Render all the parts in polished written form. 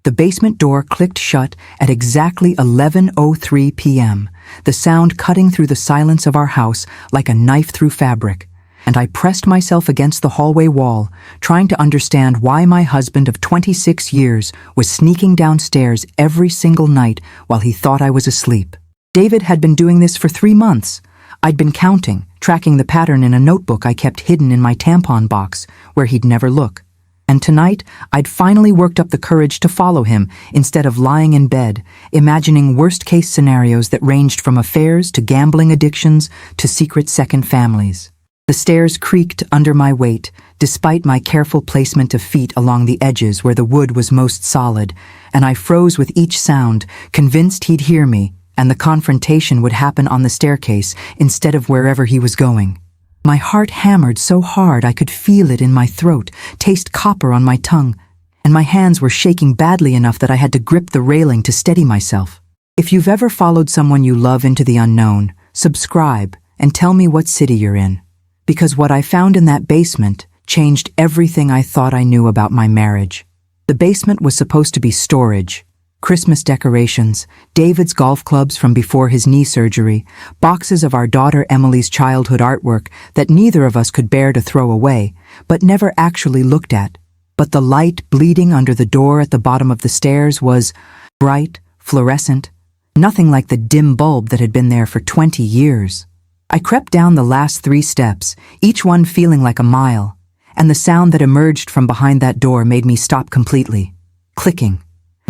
The basement door clicked shut at exactly 11:03 p.m., the sound cutting through the silence of our house like a knife through fabric, and I pressed myself against the hallway wall, trying to understand why my husband of 26 years was sneaking downstairs every single night while he thought I was asleep. David had been doing this for 3 months. I'd been counting, tracking the pattern in a notebook I kept hidden in my tampon box, where he'd never look. And tonight, I'd finally worked up the courage to follow him instead of lying in bed, imagining worst-case scenarios that ranged from affairs to gambling addictions to secret second families. The stairs creaked under my weight, despite my careful placement of feet along the edges where the wood was most solid, and I froze with each sound, convinced he'd hear me, and the confrontation would happen on the staircase instead of wherever he was going. My heart hammered so hard I could feel it in my throat, taste copper on my tongue, and my hands were shaking badly enough that I had to grip the railing to steady myself. If you've ever followed someone you love into the unknown, subscribe and tell me what city you're in. Because what I found in that basement changed everything I thought I knew about my marriage. The basement was supposed to be storage. Christmas decorations, David's golf clubs from before his knee surgery, boxes of our daughter Emily's childhood artwork that neither of us could bear to throw away, but never actually looked at. But the light bleeding under the door at the bottom of the stairs was bright, fluorescent, nothing like the dim bulb that had been there for 20 years. I crept down the last 3 steps, each one feeling like a mile, and the sound that emerged from behind that door made me stop completely. Clicking.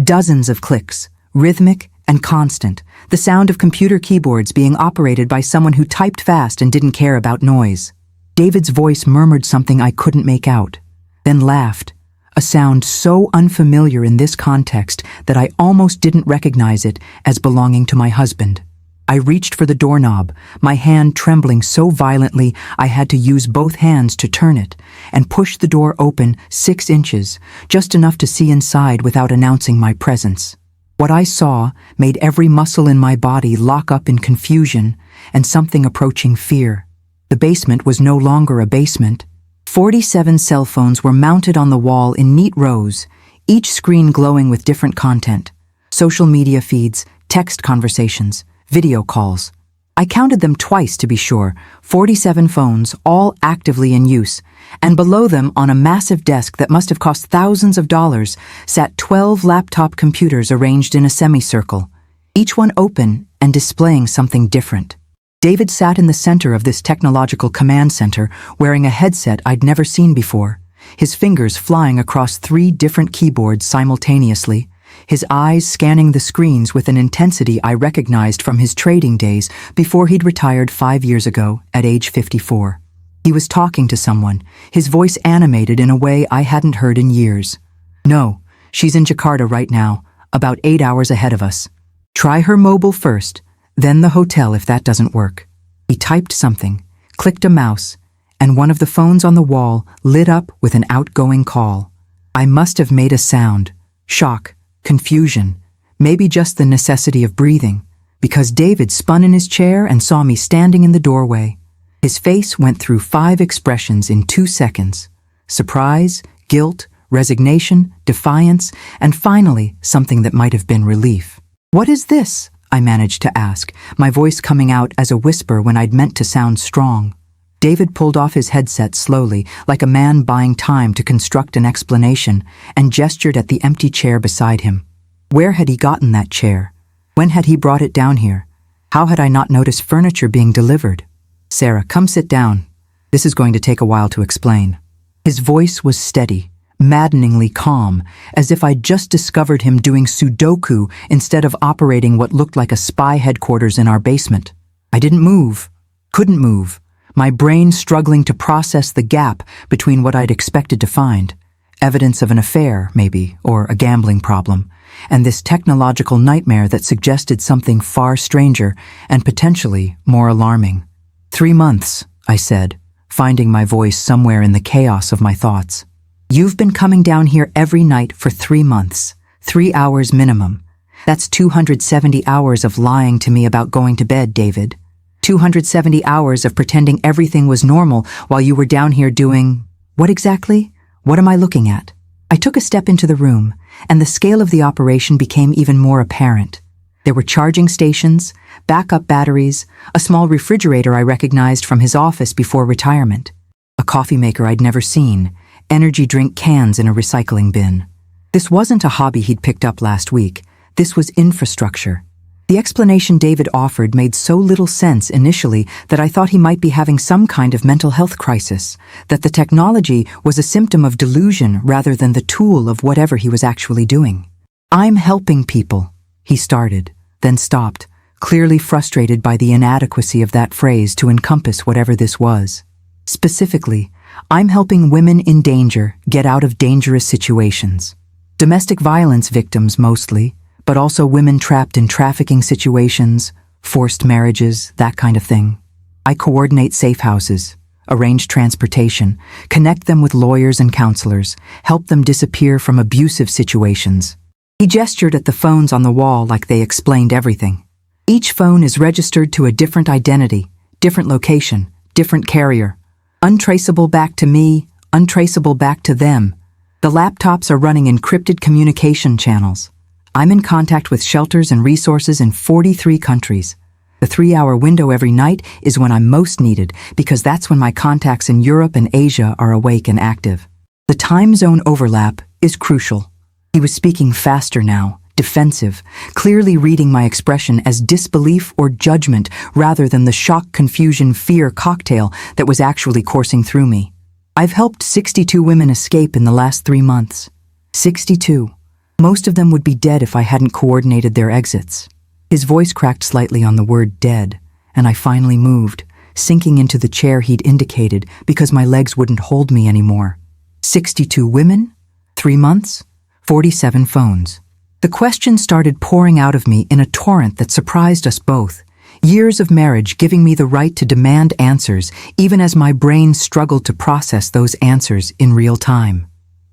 Dozens of clicks, rhythmic and constant, the sound of computer keyboards being operated by someone who typed fast and didn't care about noise. David's voice murmured something I couldn't make out, then laughed, a sound so unfamiliar in this context that I almost didn't recognize it as belonging to my husband. I reached for the doorknob, my hand trembling so violently I had to use both hands to turn it, and pushed the door open 6 inches, just enough to see inside without announcing my presence. What I saw made every muscle in my body lock up in confusion and something approaching fear. The basement was no longer a basement. 47 cell phones were mounted on the wall in neat rows, each screen glowing with different content. Social media feeds, text conversations, video calls. I counted them twice to be sure, 47 phones, all actively in use, and below them on a massive desk that must have cost thousands of dollars sat 12 laptop computers arranged in a semicircle, each one open and displaying something different. David sat in the center of this technological command center wearing a headset I'd never seen before, his fingers flying across 3 different keyboards simultaneously, his eyes scanning the screens with an intensity I recognized from his trading days before he'd retired 5 years ago at age 54. He was talking to someone, his voice animated in a way I hadn't heard in years. "No, she's in Jakarta right now, about 8 hours ahead of us. Try her mobile first, then the hotel if that doesn't work." He typed something, clicked a mouse, and one of the phones on the wall lit up with an outgoing call. I must have made a sound, shock, confusion, maybe just the necessity of breathing, because David spun in his chair and saw me standing in the doorway. His face went through 5 expressions in 2 seconds: surprise, guilt, resignation, defiance, and finally something that might have been relief. "What is this?" I managed to ask, my voice coming out as a whisper when I'd meant to sound strong. David pulled off his headset slowly, like a man buying time to construct an explanation, and gestured at the empty chair beside him. Where had he gotten that chair? When had he brought it down here? How had I not noticed furniture being delivered? "Sarah, come sit down. This is going to take a while to explain." His voice was steady, maddeningly calm, as if I'd just discovered him doing Sudoku instead of operating what looked like a spy headquarters in our basement. I didn't move, couldn't move, my brain struggling to process the gap between what I'd expected to find, evidence of an affair, maybe, or a gambling problem, and this technological nightmare that suggested something far stranger and potentially more alarming. 3 months, I said, finding my voice somewhere in the chaos of my thoughts. "You've been coming down here every night for 3 months, 3 hours minimum. That's 270 hours of lying to me about going to bed, David. 270 hours of pretending everything was normal while you were down here doing... what exactly? What am I looking at?" I took a step into the room, and the scale of the operation became even more apparent. There were charging stations, backup batteries, a small refrigerator I recognized from his office before retirement, a coffee maker I'd never seen, energy drink cans in a recycling bin. This wasn't a hobby he'd picked up last week. This was infrastructure. The explanation David offered made so little sense initially that I thought he might be having some kind of mental health crisis, that the technology was a symptom of delusion rather than the tool of whatever he was actually doing. "I'm helping people," he started, then stopped, clearly frustrated by the inadequacy of that phrase to encompass whatever this was. Specifically, I'm helping women in danger get out of dangerous situations. Domestic violence victims mostly, but also women trapped in trafficking situations, forced marriages, that kind of thing. I coordinate safe houses, arrange transportation, connect them with lawyers and counselors, help them disappear from abusive situations. He gestured at the phones on the wall like they explained everything. Each phone is registered to a different identity, different location, different carrier. Untraceable back to me, untraceable back to them. The laptops are running encrypted communication channels. I'm in contact with shelters and resources in 43 countries. The 3-hour window every night is when I'm most needed because that's when my contacts in Europe and Asia are awake and active. The time zone overlap is crucial. He was speaking faster now, defensive, clearly reading my expression as disbelief or judgment rather than the shock, confusion, fear cocktail that was actually coursing through me. I've helped 62 women escape in the last 3 months. 62. Most of them would be dead if I hadn't coordinated their exits. His voice cracked slightly on the word dead, and I finally moved, sinking into the chair he'd indicated because my legs wouldn't hold me anymore. 62 women? 3 months? 47 phones. The questions started pouring out of me in a torrent that surprised us both. Years of marriage giving me the right to demand answers, even as my brain struggled to process those answers in real time.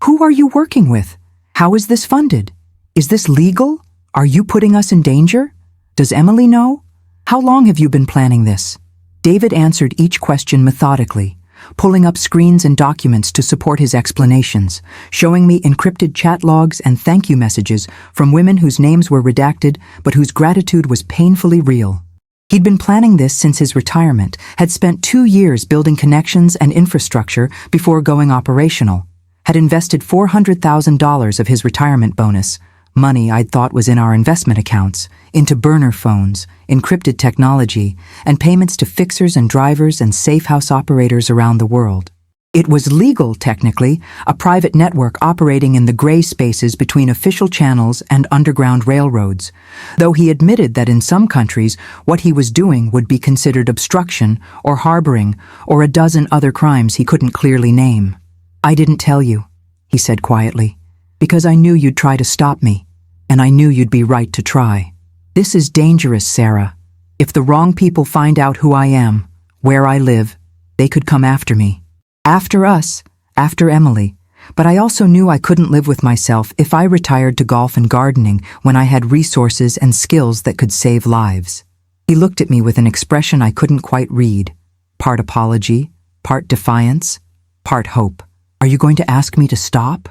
Who are you working with? How is this funded? Is this legal? Are you putting us in danger? Does Emily know? How long have you been planning this? David answered each question methodically, pulling up screens and documents to support his explanations, showing me encrypted chat logs and thank you messages from women whose names were redacted but whose gratitude was painfully real. He'd been planning this since his retirement, had spent 2 years building connections and infrastructure before going operational, had invested $400,000 of his retirement bonus, money I'd thought was in our investment accounts, into burner phones, encrypted technology, and payments to fixers and drivers and safe house operators around the world. It was legal, technically, a private network operating in the gray spaces between official channels and underground railroads, though he admitted that in some countries what he was doing would be considered obstruction or harboring or a dozen other crimes he couldn't clearly name. "I didn't tell you," he said quietly, "because I knew you'd try to stop me, and I knew you'd be right to try. This is dangerous, Sarah. If the wrong people find out who I am, where I live, they could come after me. After us, after Emily, but I also knew I couldn't live with myself if I retired to golf and gardening when I had resources and skills that could save lives." He looked at me with an expression I couldn't quite read, part apology, part defiance, part hope. "Are you going to ask me to stop?"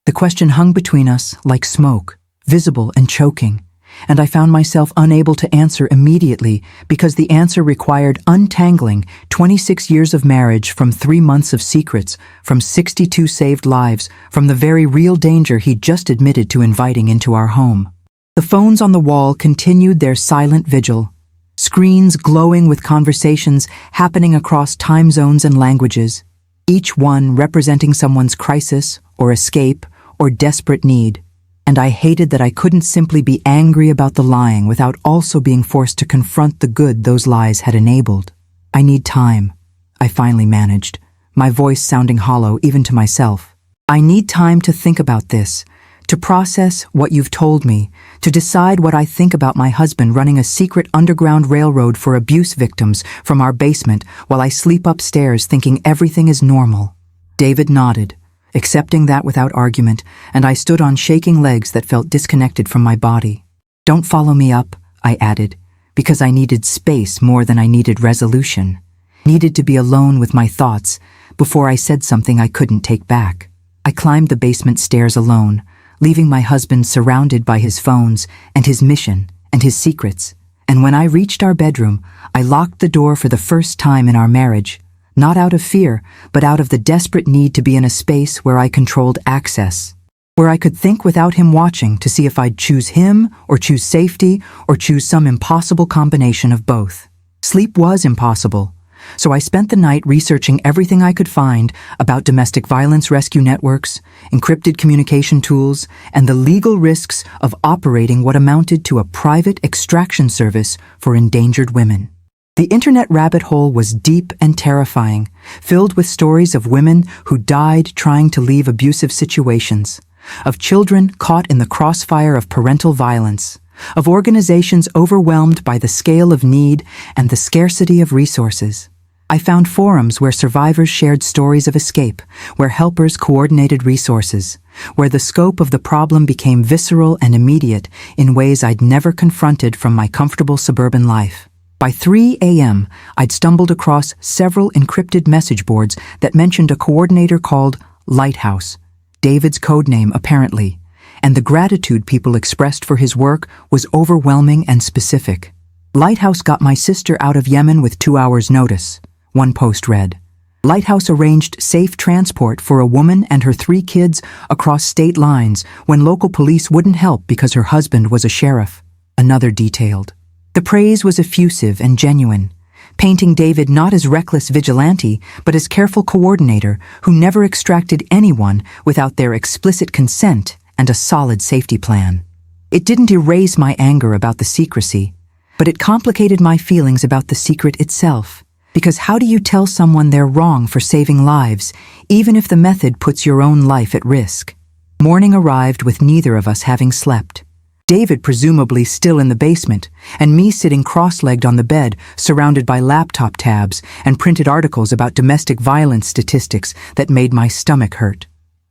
The question hung between us like smoke, visible and choking, and I found myself unable to answer immediately because the answer required untangling 26 years of marriage from 3 months of secrets, from 62 saved lives, from the very real danger he'd just admitted to inviting into our home. The phones on the wall continued their silent vigil, screens glowing with conversations happening across time zones and languages, each one representing someone's crisis or escape or desperate need. And I hated that I couldn't simply be angry about the lying without also being forced to confront the good those lies had enabled. "I need time," I finally managed, my voice sounding hollow even to myself. "I need time to think about this, to process what you've told me, to decide what I think about my husband running a secret underground railroad for abuse victims from our basement while I sleep upstairs thinking everything is normal." David nodded, accepting that without argument, and I stood on shaking legs that felt disconnected from my body. "Don't follow me up," I added, because I needed space more than I needed resolution, needed to be alone with my thoughts before I said something I couldn't take back. I climbed the basement stairs alone, leaving my husband surrounded by his phones and his mission and his secrets. And when I reached our bedroom, I locked the door for the first time in our marriage, not out of fear, but out of the desperate need to be in a space where I controlled access, where I could think without him watching to see if I'd choose him or choose safety or choose some impossible combination of both. Sleep was impossible, so I spent the night researching everything I could find about domestic violence rescue networks, encrypted communication tools, and the legal risks of operating what amounted to a private extraction service for endangered women. The internet rabbit hole was deep and terrifying, filled with stories of women who died trying to leave abusive situations, of children caught in the crossfire of parental violence, of organizations overwhelmed by the scale of need and the scarcity of resources. I found forums where survivors shared stories of escape, where helpers coordinated resources, where the scope of the problem became visceral and immediate in ways I'd never confronted from my comfortable suburban life. By 3 a.m., I'd stumbled across several encrypted message boards that mentioned a coordinator called Lighthouse, David's codename apparently, and the gratitude people expressed for his work was overwhelming and specific. Lighthouse got my sister out of Yemen with 2 hours' notice, one post read. Lighthouse arranged safe transport for a woman and her 3 kids across state lines when local police wouldn't help because her husband was a sheriff, another detailed. The praise was effusive and genuine, painting David not as reckless vigilante, but as careful coordinator who never extracted anyone without their explicit consent and a solid safety plan. It didn't erase my anger about the secrecy, but it complicated my feelings about the secret itself. Because how do you tell someone they're wrong for saving lives, even if the method puts your own life at risk? Morning arrived with neither of us having slept. David presumably still in the basement, and me sitting cross-legged on the bed, surrounded by laptop tabs and printed articles about domestic violence statistics that made my stomach hurt.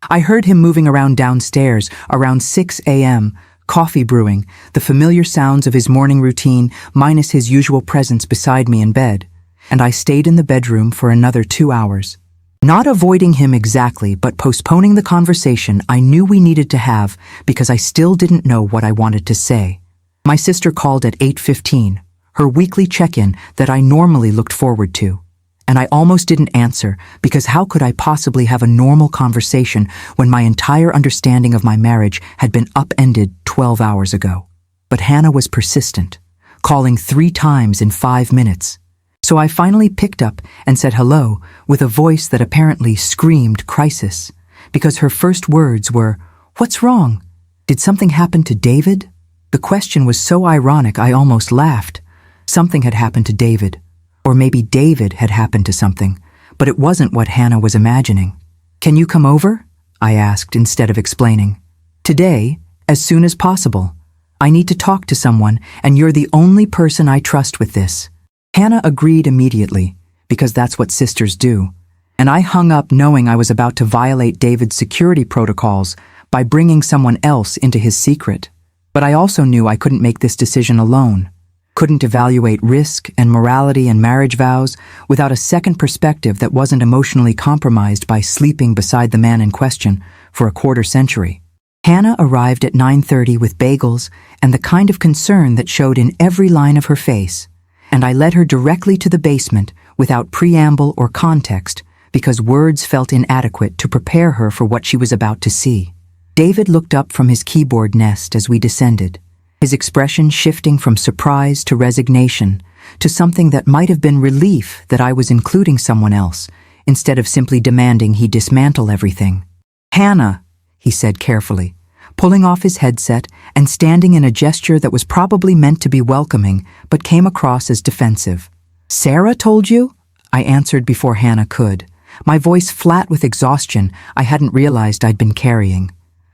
I heard him moving around downstairs around 6 a.m., coffee brewing, the familiar sounds of his morning routine minus his usual presence beside me in bed, and I stayed in the bedroom for another 2 hours. Not avoiding him exactly, but postponing the conversation I knew we needed to have because I still didn't know what I wanted to say. My sister called at 8:15, her weekly check-in that I normally looked forward to. And I almost didn't answer because how could I possibly have a normal conversation when my entire understanding of my marriage had been upended 12 hours ago? But Hannah was persistent, calling 3 times in 5 minutes. So I finally picked up and said hello with a voice that apparently screamed crisis, because her first words were, "What's wrong? Did something happen to David?" The question was so ironic I almost laughed. Something had happened to David. Or maybe David had happened to something, but it wasn't what Hannah was imagining. "Can you come over?" I asked instead of explaining. "Today, as soon as possible. I need to talk to someone, and you're the only person I trust with this." Hannah agreed immediately, because that's what sisters do, and I hung up knowing I was about to violate David's security protocols by bringing someone else into his secret. But I also knew I couldn't make this decision alone. Couldn't evaluate risk and morality and marriage vows without a second perspective that wasn't emotionally compromised by sleeping beside the man in question for a quarter century. Hannah arrived at 9:30 with bagels and the kind of concern that showed in every line of her face, and I led her directly to the basement without preamble or context because words felt inadequate to prepare her for what she was about to see. David looked up from his keyboard nest as we descended, his expression shifting from surprise to resignation, to something that might have been relief that I was including someone else, instead of simply demanding he dismantle everything. "Hannah," he said carefully, pulling off his headset and standing in a gesture that was probably meant to be welcoming, but came across as defensive. "Sarah told you?" I answered before Hannah could, my voice flat with exhaustion I hadn't realized I'd been carrying.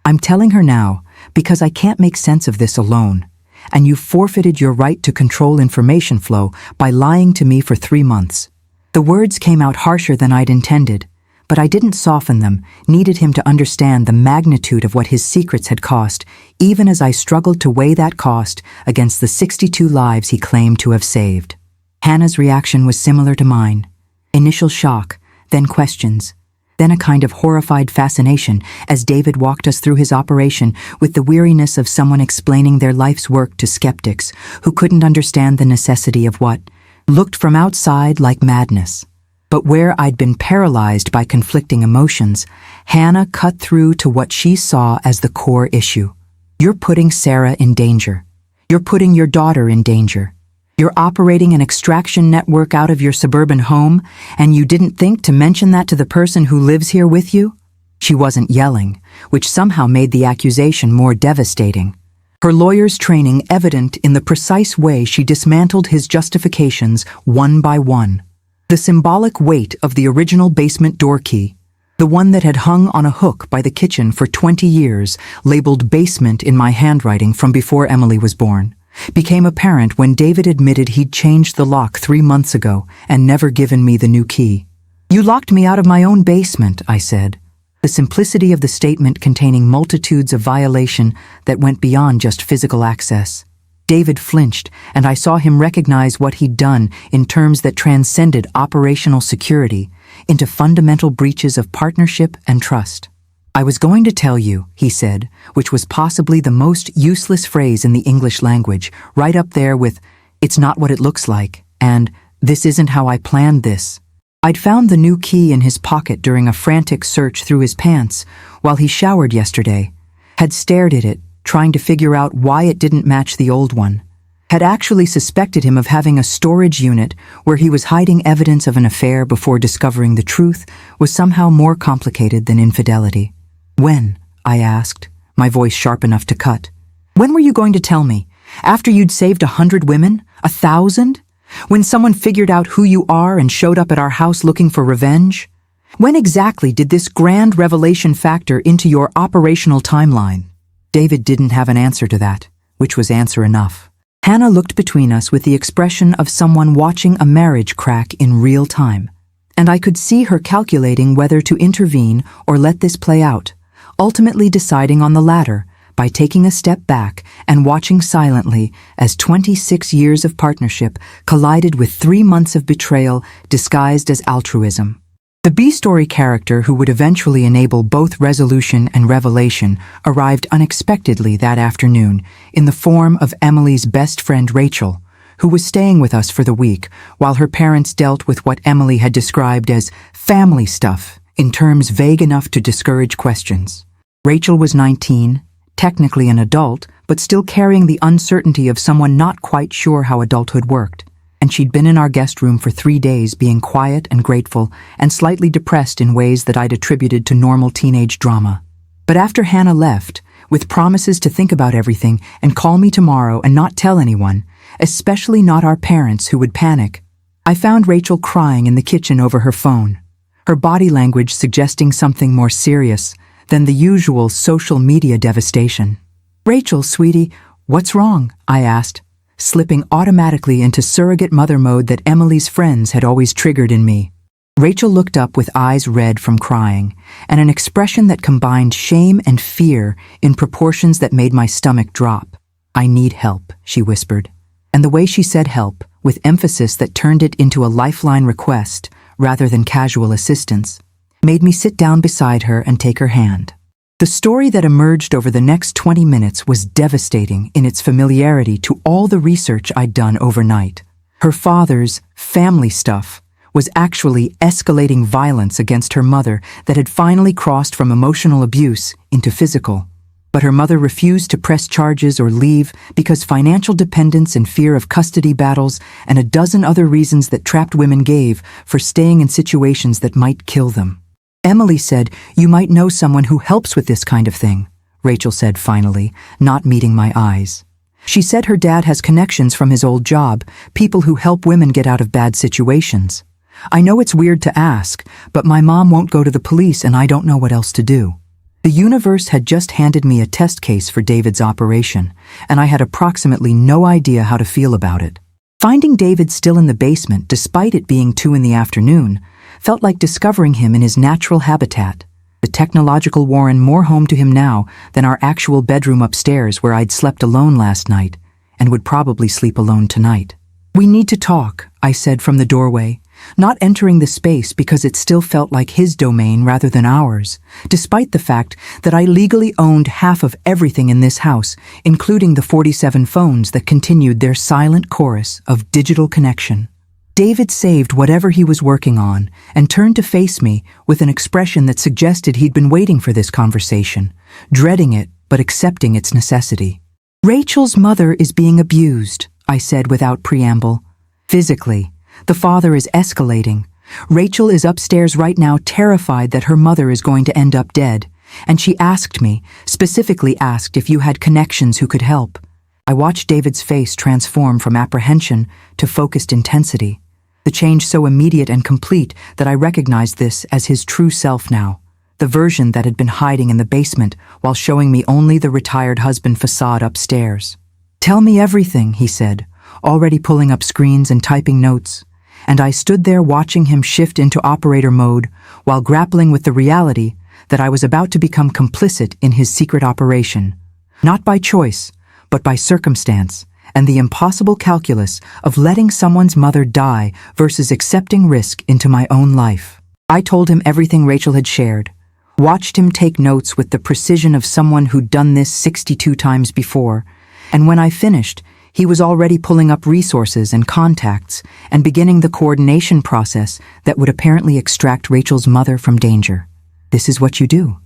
"I'm telling her now, because I can't make sense of this alone, and you forfeited your right to control information flow by lying to me for 3 months." The words came out harsher than I'd intended, but I didn't soften them, needed him to understand the magnitude of what his secrets had cost, even as I struggled to weigh that cost against the 62 lives he claimed to have saved. Hannah's reaction was similar to mine. Initial shock, then questions. then a kind of horrified fascination as David walked us through his operation with the weariness of someone explaining their life's work to skeptics who couldn't understand the necessity of what looked from outside like madness. But where I'd been paralyzed by conflicting emotions, Hannah cut through to what she saw as the core issue. You're putting Sarah in danger. You're putting your daughter in danger. You're operating an extraction network out of your suburban home, and you didn't think to mention that to the person who lives here with you? She wasn't yelling, which somehow made the accusation more devastating. Her lawyer's training evident in the precise way she dismantled his justifications one by one. The symbolic weight of the original basement door key, the one that had hung on a hook by the kitchen for 20 years, labeled basement in my handwriting from before Emily was born, became apparent when David admitted he'd changed the lock 3 months ago and never given me the new key. You locked me out of my own basement, I said. The simplicity of the statement containing multitudes of violation that went beyond just physical access. David flinched, and I saw him recognize what he'd done in terms that transcended operational security into fundamental breaches of partnership and trust. I was going to tell you, he said, which was possibly the most useless phrase in the English language, right up there with, it's not what it looks like, and this isn't how I planned this. I'd found the new key in his pocket during a frantic search through his pants while he showered yesterday, had stared at it, trying to figure out why it didn't match the old one, had actually suspected him of having a storage unit where he was hiding evidence of an affair before discovering the truth was somehow more complicated than infidelity. When? I asked, my voice sharp enough to cut. When were you going to tell me? After you'd saved 100 women? 1,000? When someone figured out who you are and showed up at our house looking for revenge? When exactly did this grand revelation factor into your operational timeline? David didn't have an answer to that, which was answer enough. Hannah looked between us with the expression of someone watching a marriage crack in real time, and I could see her calculating whether to intervene or let this play out, ultimately deciding on the latter by taking a step back and watching silently as 26 years of partnership collided with 3 months of betrayal disguised as altruism. The B-story character who would eventually enable both resolution and revelation arrived unexpectedly that afternoon in the form of Emily's best friend Rachel, who was staying with us for the week while her parents dealt with what Emily had described as family stuff in terms vague enough to discourage questions. Rachel was 19, technically an adult, but still carrying the uncertainty of someone not quite sure how adulthood worked. And she'd been in our guest room for 3 days being quiet and grateful and slightly depressed in ways that I'd attributed to normal teenage drama. But after Hannah left, with promises to think about everything and call me tomorrow and not tell anyone, especially not our parents who would panic, I found Rachel crying in the kitchen over her phone, her body language suggesting something more serious than the usual social media devastation. Rachel, sweetie, what's wrong? I asked, slipping automatically into surrogate mother mode that Emily's friends had always triggered in me. Rachel looked up with eyes red from crying, and an expression that combined shame and fear in proportions that made my stomach drop. I need help, she whispered. And the way she said help, with emphasis that turned it into a lifeline request rather than casual assistance, made me sit down beside her and take her hand. The story that emerged over the next 20 minutes was devastating in its familiarity to all the research I'd done overnight. Her father's family stuff was actually escalating violence against her mother that had finally crossed from emotional abuse into physical. But her mother refused to press charges or leave because financial dependence and fear of custody battles and a dozen other reasons that trapped women gave for staying in situations that might kill them. Emily said, you might know someone who helps with this kind of thing, Rachel said finally, not meeting my eyes. She said her dad has connections from his old job, people who help women get out of bad situations. I know it's weird to ask, but my mom won't go to the police and I don't know what else to do. The universe had just handed me a test case for David's operation, and I had approximately no idea how to feel about it. Finding David still in the basement, despite it being 2 p.m, felt like discovering him in his natural habitat, the technological warren more home to him now than our actual bedroom upstairs where I'd slept alone last night and would probably sleep alone tonight. We need to talk, I said from the doorway, not entering the space because it still felt like his domain rather than ours, despite the fact that I legally owned half of everything in this house, including the 47 phones that continued their silent chorus of digital connection. David saved whatever he was working on and turned to face me with an expression that suggested he'd been waiting for this conversation, dreading it but accepting its necessity. "Rachel's mother is being abused," I said without preamble. "Physically. The father is escalating. Rachel is upstairs right now, terrified that her mother is going to end up dead, and she asked me, specifically asked if you had connections who could help." I watched David's face transform from apprehension to focused intensity, the change so immediate and complete that I recognized this as his true self now, the version that had been hiding in the basement while showing me only the retired husband facade upstairs. "Tell me everything," he said, already pulling up screens and typing notes, and I stood there watching him shift into operator mode while grappling with the reality that I was about to become complicit in his secret operation, not by choice, but by circumstance, and the impossible calculus of letting someone's mother die versus accepting risk into my own life. I told him everything Rachel had shared, watched him take notes with the precision of someone who'd done this 62 times before, and when I finished, he was already pulling up resources and contacts and beginning the coordination process that would apparently extract Rachel's mother from danger. "This is what you do,"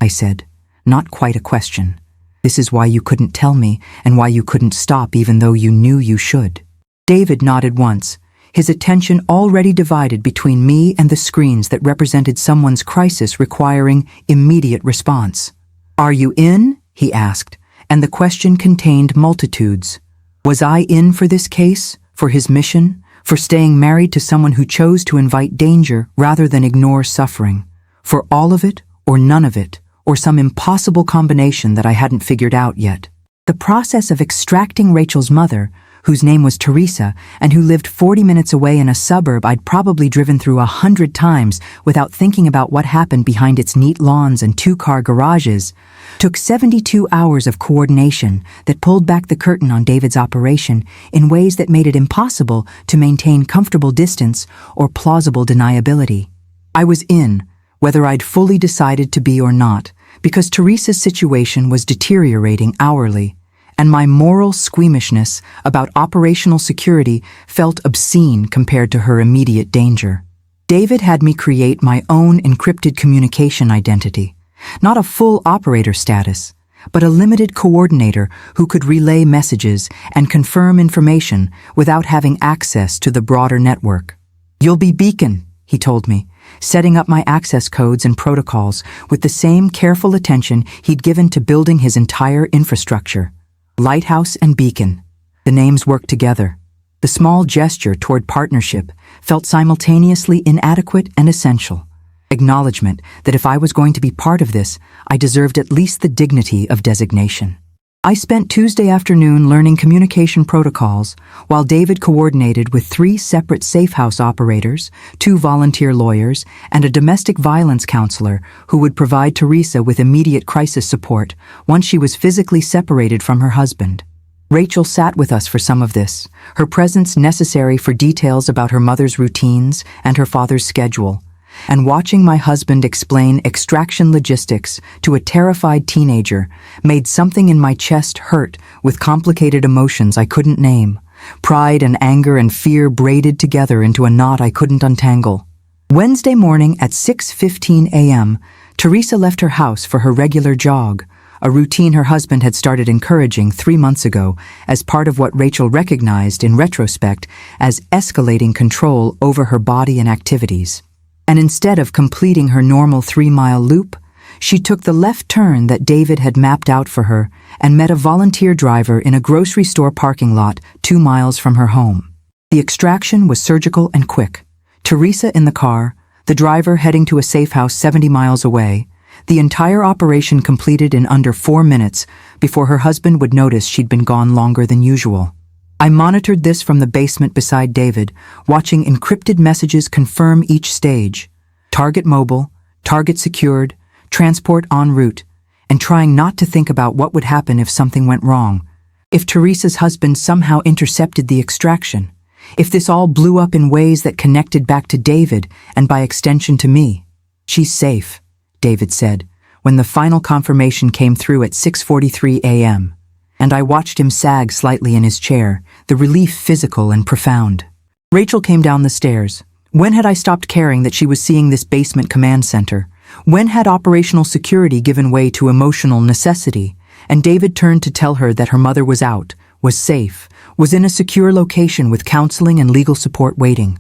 I said, not quite a question. "This is why you couldn't tell me and why you couldn't stop even though you knew you should." David nodded once, his attention already divided between me and the screens that represented someone's crisis requiring immediate response. "Are you in?" he asked, and the question contained multitudes. Was I in for this case, for his mission, for staying married to someone who chose to invite danger rather than ignore suffering? For all of it or none of it? Or some impossible combination that I hadn't figured out yet. The process of extracting Rachel's mother, whose name was Teresa and who lived 40 minutes away in a suburb I'd probably driven through 100 times without thinking about what happened behind its neat lawns and two-car garages, took 72 hours of coordination that pulled back the curtain on David's operation in ways that made it impossible to maintain comfortable distance or plausible deniability. I was in, whether I'd fully decided to be or not, because Teresa's situation was deteriorating hourly, and my moral squeamishness about operational security felt obscene compared to her immediate danger. David had me create my own encrypted communication identity, not a full operator status, but a limited coordinator who could relay messages and confirm information without having access to the broader network. "You'll be Beacon," he told me, setting up my access codes and protocols with the same careful attention he'd given to building his entire infrastructure. Lighthouse and Beacon. The names worked together. The small gesture toward partnership felt simultaneously inadequate and essential. Acknowledgement that if I was going to be part of this, I deserved at least the dignity of designation. I spent Tuesday afternoon learning communication protocols while David coordinated with 3 separate safe house operators, 2 volunteer lawyers, and a domestic violence counselor who would provide Teresa with immediate crisis support once she was physically separated from her husband. Rachel sat with us for some of this, her presence necessary for details about her mother's routines and her father's schedule, and watching my husband explain extraction logistics to a terrified teenager made something in my chest hurt with complicated emotions I couldn't name, pride and anger and fear braided together into a knot I couldn't untangle. Wednesday morning at 6:15 a.m., Teresa left her house for her regular jog, a routine her husband had started encouraging 3 months ago as part of what Rachel recognized in retrospect as escalating control over her body and activities. And instead of completing her normal 3-mile loop, she took the left turn that David had mapped out for her and met a volunteer driver in a grocery store parking lot 2 miles from her home. The extraction was surgical and quick. Teresa in the car, the driver heading to a safe house 70 miles away, the entire operation completed in under 4 minutes before her husband would notice she'd been gone longer than usual. I monitored this from the basement beside David, watching encrypted messages confirm each stage. Target mobile, target secured, transport en route, and trying not to think about what would happen if something went wrong. If Teresa's husband somehow intercepted the extraction. If this all blew up in ways that connected back to David and by extension to me. "She's safe," David said, when the final confirmation came through at 6:43 a.m., and I watched him sag slightly in his chair, the relief physical and profound. Rachel came down the stairs. When had I stopped caring that she was seeing this basement command center? When had operational security given way to emotional necessity? And David turned to tell her that her mother was out, was safe, was in a secure location with counseling and legal support waiting.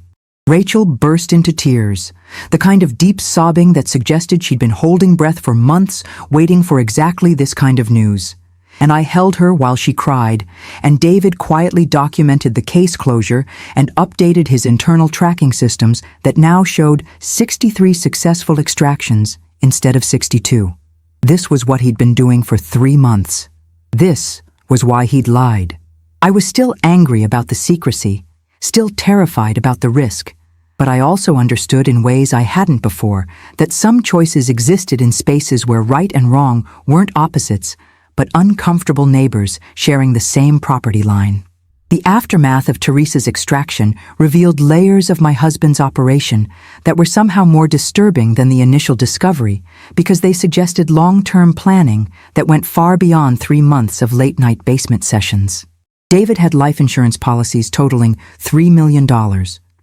Rachel burst into tears, the kind of deep sobbing that suggested she'd been holding breath for months, waiting for exactly this kind of news. And I held her while she cried, and David quietly documented the case closure and updated his internal tracking systems that now showed 63 successful extractions instead of 62. This was what he'd been doing for 3 months. This was why he'd lied. I was still angry about the secrecy, still terrified about the risk, but I also understood in ways I hadn't before that some choices existed in spaces where right and wrong weren't opposites, but uncomfortable neighbors sharing the same property line. The aftermath of Teresa's extraction revealed layers of my husband's operation that were somehow more disturbing than the initial discovery because they suggested long-term planning that went far beyond 3 months of late-night basement sessions. David had life insurance policies totaling $3 million,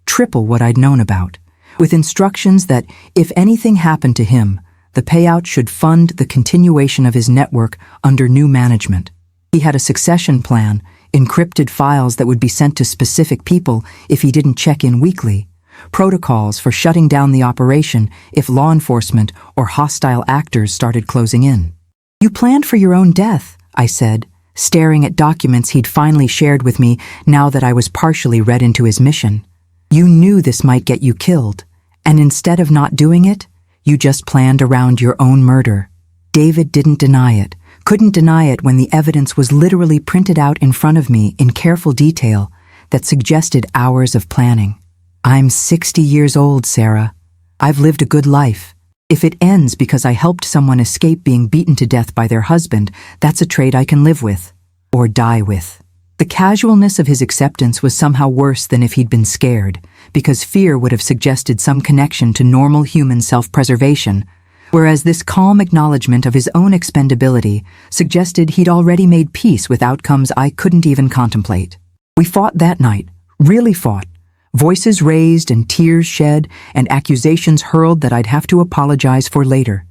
triple what I'd known about, with instructions that if anything happened to him, the payout should fund the continuation of his network under new management. He had a succession plan, encrypted files that would be sent to specific people if he didn't check in weekly, protocols for shutting down the operation if law enforcement or hostile actors started closing in. "You planned for your own death," I said, staring at documents he'd finally shared with me now that I was partially read into his mission. "You knew this might get you killed, and instead of not doing it, you just planned around your own murder." David didn't deny it, couldn't deny it when the evidence was literally printed out in front of me in careful detail that suggested hours of planning. "I'm 60 years old, Sarah. I've lived a good life. If it ends because I helped someone escape being beaten to death by their husband, that's a trait I can live with, or die with." The casualness of his acceptance was somehow worse than if he'd been scared, because fear would have suggested some connection to normal human self-preservation, whereas this calm acknowledgement of his own expendability suggested he'd already made peace with outcomes I couldn't even contemplate. We fought that night, really fought. Voices raised and tears shed and accusations hurled that I'd have to apologize for later,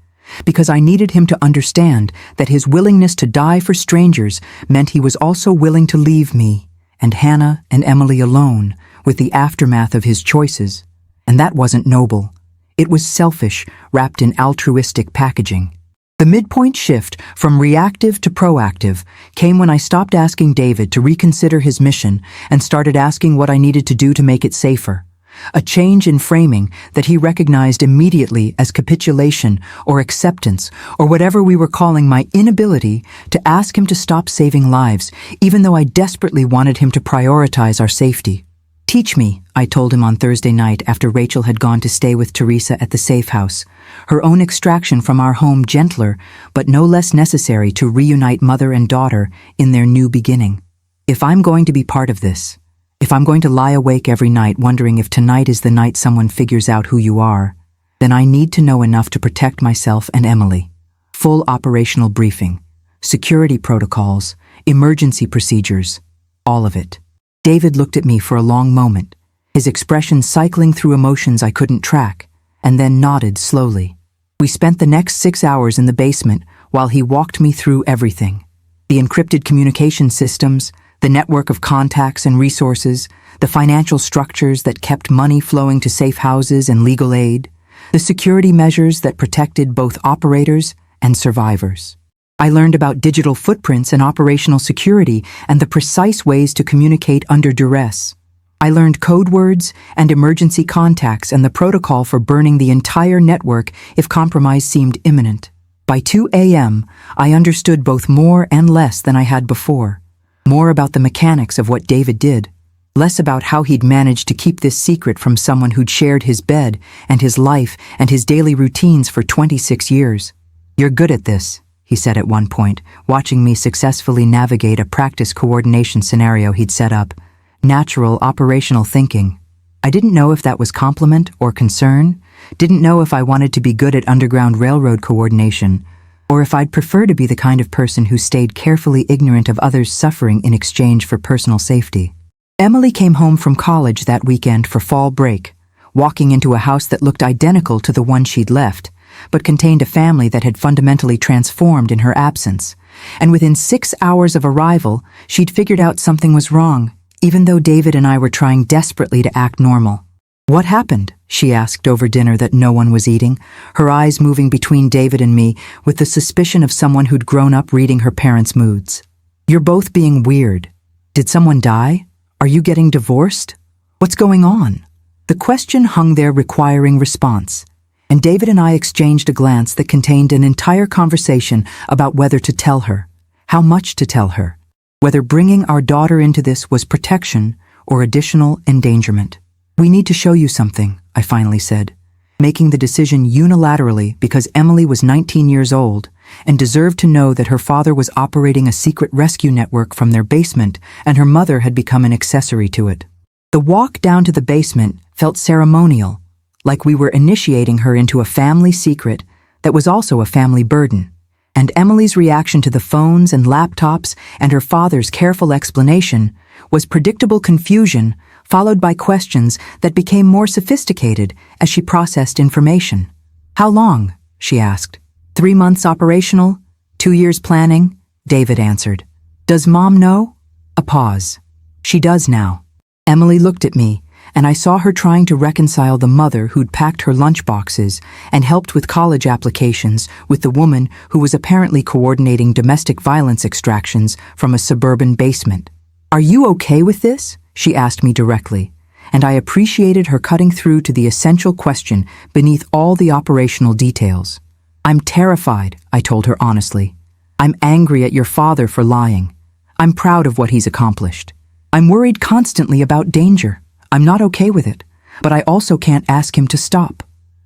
because I needed him to understand that his willingness to die for strangers meant he was also willing to leave me and Hannah and Emily alone with the aftermath of his choices. And that wasn't noble. It was selfish, wrapped in altruistic packaging. The midpoint shift from reactive to proactive came when I stopped asking David to reconsider his mission and started asking what I needed to do to make it safer. A change in framing that he recognized immediately as capitulation or acceptance or whatever we were calling my inability to ask him to stop saving lives, even though I desperately wanted him to prioritize our safety. "Teach me," I told him on Thursday night after Rachel had gone to stay with Teresa at the safe house, her own extraction from our home gentler but no less necessary to reunite mother and daughter in their new beginning. "If I'm going to be part of this, if I'm going to lie awake every night wondering if tonight is the night someone figures out who you are, then I need to know enough to protect myself and Emily. Full operational briefing, security protocols, emergency procedures, all of it." David looked at me for a long moment, his expression cycling through emotions I couldn't track, and then nodded slowly. We spent the next 6 hours in the basement while he walked me through everything. The encrypted communication systems, the network of contacts and resources, the financial structures that kept money flowing to safe houses and legal aid, the security measures that protected both operators and survivors. I learned about digital footprints and operational security and the precise ways to communicate under duress. I learned code words and emergency contacts and the protocol for burning the entire network if compromise seemed imminent. By 2 a.m., I understood both more and less than I had before. More about the mechanics of what David did, less about how he'd managed to keep this secret from someone who'd shared his bed and his life and his daily routines for 26 years. "You're good at this," he said at one point, watching me successfully navigate a practice coordination scenario he'd set up. natural operational thinking. I didn't know if that was compliment or concern, didn't know if I wanted to be good at Underground Railroad coordination, or if I'd prefer to be the kind of person who stayed carefully ignorant of others' suffering in exchange for personal safety. Emily came home from college that weekend for fall break, walking into a house that looked identical to the one she'd left, but contained a family that had fundamentally transformed in her absence. And within 6 hours of arrival, she'd figured out something was wrong, even though David and I were trying desperately to act normal. "What happened?" she asked over dinner that no one was eating, her eyes moving between David and me with the suspicion of someone who'd grown up reading her parents' moods. "You're both being weird. Did someone die? Are you getting divorced? What's going on?" The question hung there requiring response, and David and I exchanged a glance that contained an entire conversation about whether to tell her, how much to tell her, whether bringing our daughter into this was protection or additional endangerment. "We need to show you something," I finally said, making the decision unilaterally because Emily was 19 years old and deserved to know that her father was operating a secret rescue network from their basement and her mother had become an accessory to it. The walk down to the basement felt ceremonial, like we were initiating her into a family secret that was also a family burden. And Emily's reaction to the phones and laptops and her father's careful explanation was predictable confusion followed by questions that became more sophisticated as she processed information. "How long?" she asked. 3 months operational? 2 years planning?" David answered. "Does Mom know?" A pause. "She does now." Emily looked at me, and I saw her trying to reconcile the mother who'd packed her lunchboxes and helped with college applications with the woman who was apparently coordinating domestic violence extractions from a suburban basement. "Are you okay with this?" she asked me directly, and I appreciated her cutting through to the essential question beneath all the operational details. "I'm terrified," I told her honestly. "I'm angry at your father for lying. I'm proud of what he's accomplished. I'm worried constantly about danger. I'm not okay with it, but I also can't ask him to stop."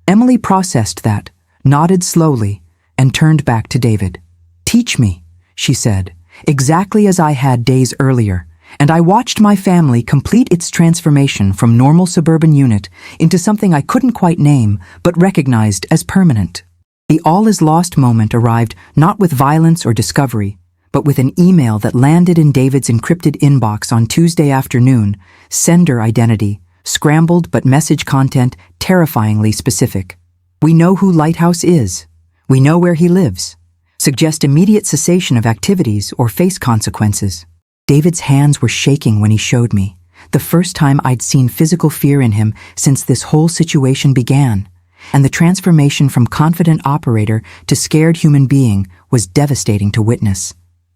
Emily processed that, nodded slowly, and turned back to David. "Teach me," she said, exactly as I had days earlier, and I watched my family complete its transformation from normal suburban unit into something I couldn't quite name but recognized as permanent. The all-is-lost moment arrived not with violence or discovery, but with an email that landed in David's encrypted inbox on Tuesday afternoon, sender identity, scrambled but message content terrifyingly specific. "We know who Lighthouse is. We know where he lives. Suggest immediate cessation of activities or face consequences." David's hands were shaking when he showed me, the first time I'd seen physical fear in him since this whole situation began, and the transformation from confident operator to scared human being was devastating to witness.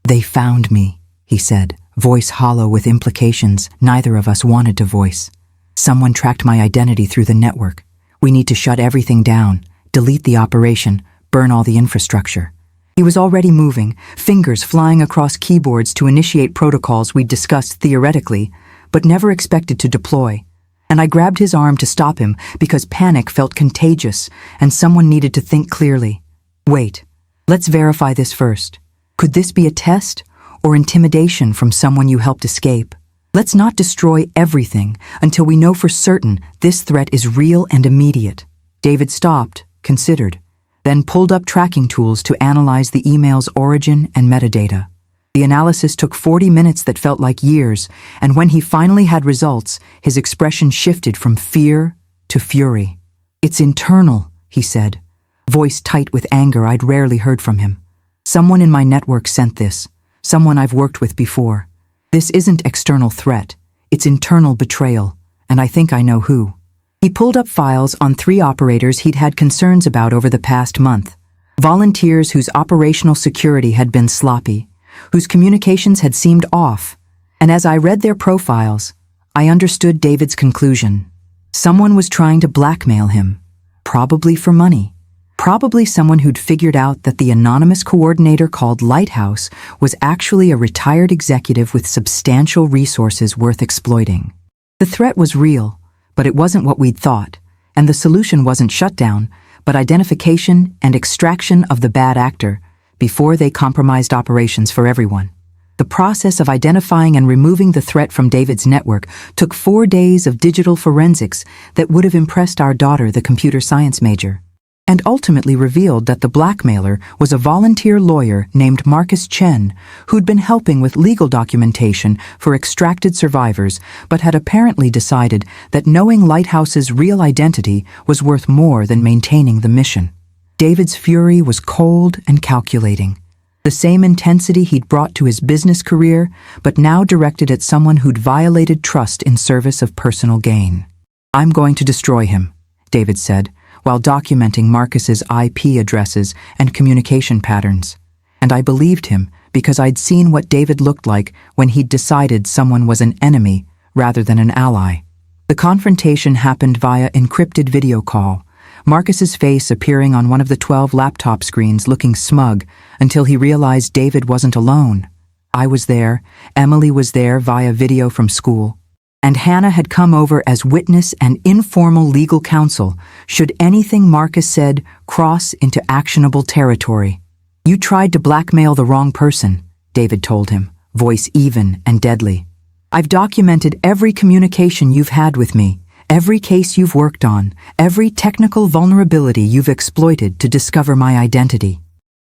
"They found me," he said, voice hollow with implications neither of us wanted to voice. "Someone tracked my identity through the network. We need to shut everything down, delete the operation, burn all the infrastructure." He was already moving, fingers flying across keyboards to initiate protocols we'd discussed theoretically, but never expected to deploy. And I grabbed his arm to stop him because panic felt contagious and someone needed to think clearly. "Wait, let's verify this first. Could this be a test or intimidation from someone you helped escape? Let's not destroy everything until we know for certain this threat is real and immediate." David stopped, considered, then pulled up tracking tools to analyze the email's origin and metadata. The analysis took 40 minutes that felt like years, and when he finally had results, his expression shifted from fear to fury. "It's internal," he said, voice tight with anger I'd rarely heard from him. "Someone in my network sent this, someone I've worked with before. This isn't external threat, it's internal betrayal, and I think I know who." He pulled up files on 3 operators he'd had concerns about over the past month. Volunteers whose operational security had been sloppy, whose communications had seemed off, and as I read their profiles, I understood David's conclusion. Someone was trying to blackmail him, probably for money. Probably someone who'd figured out that the anonymous coordinator called Lighthouse was actually a retired executive with substantial resources worth exploiting. The threat was real, but it wasn't what we'd thought, and the solution wasn't shutdown, but identification and extraction of the bad actor before they compromised operations for everyone. The process of identifying and removing the threat from David's network took 4 days of digital forensics that would have impressed our daughter, the computer science major, and ultimately revealed that the blackmailer was a volunteer lawyer named Marcus Chen, who'd been helping with legal documentation for extracted survivors, but had apparently decided that knowing Lighthouse's real identity was worth more than maintaining the mission. David's fury was cold and calculating. The same intensity he'd brought to his business career, but now directed at someone who'd violated trust in service of personal gain. "I'm going to destroy him," David said, while documenting Marcus's IP addresses and communication patterns. And I believed him because I'd seen what David looked like when he'd decided someone was an enemy rather than an ally. The confrontation happened via encrypted video call, Marcus's face appearing on one of the 12 laptop screens looking smug until he realized David wasn't alone. I was there, Emily was there via video from school, and Hannah had come over as witness and informal legal counsel should anything Marcus said cross into actionable territory. "You tried to blackmail the wrong person," David told him, voice even and deadly. "I've documented every communication you've had with me, every case you've worked on, every technical vulnerability you've exploited to discover my identity.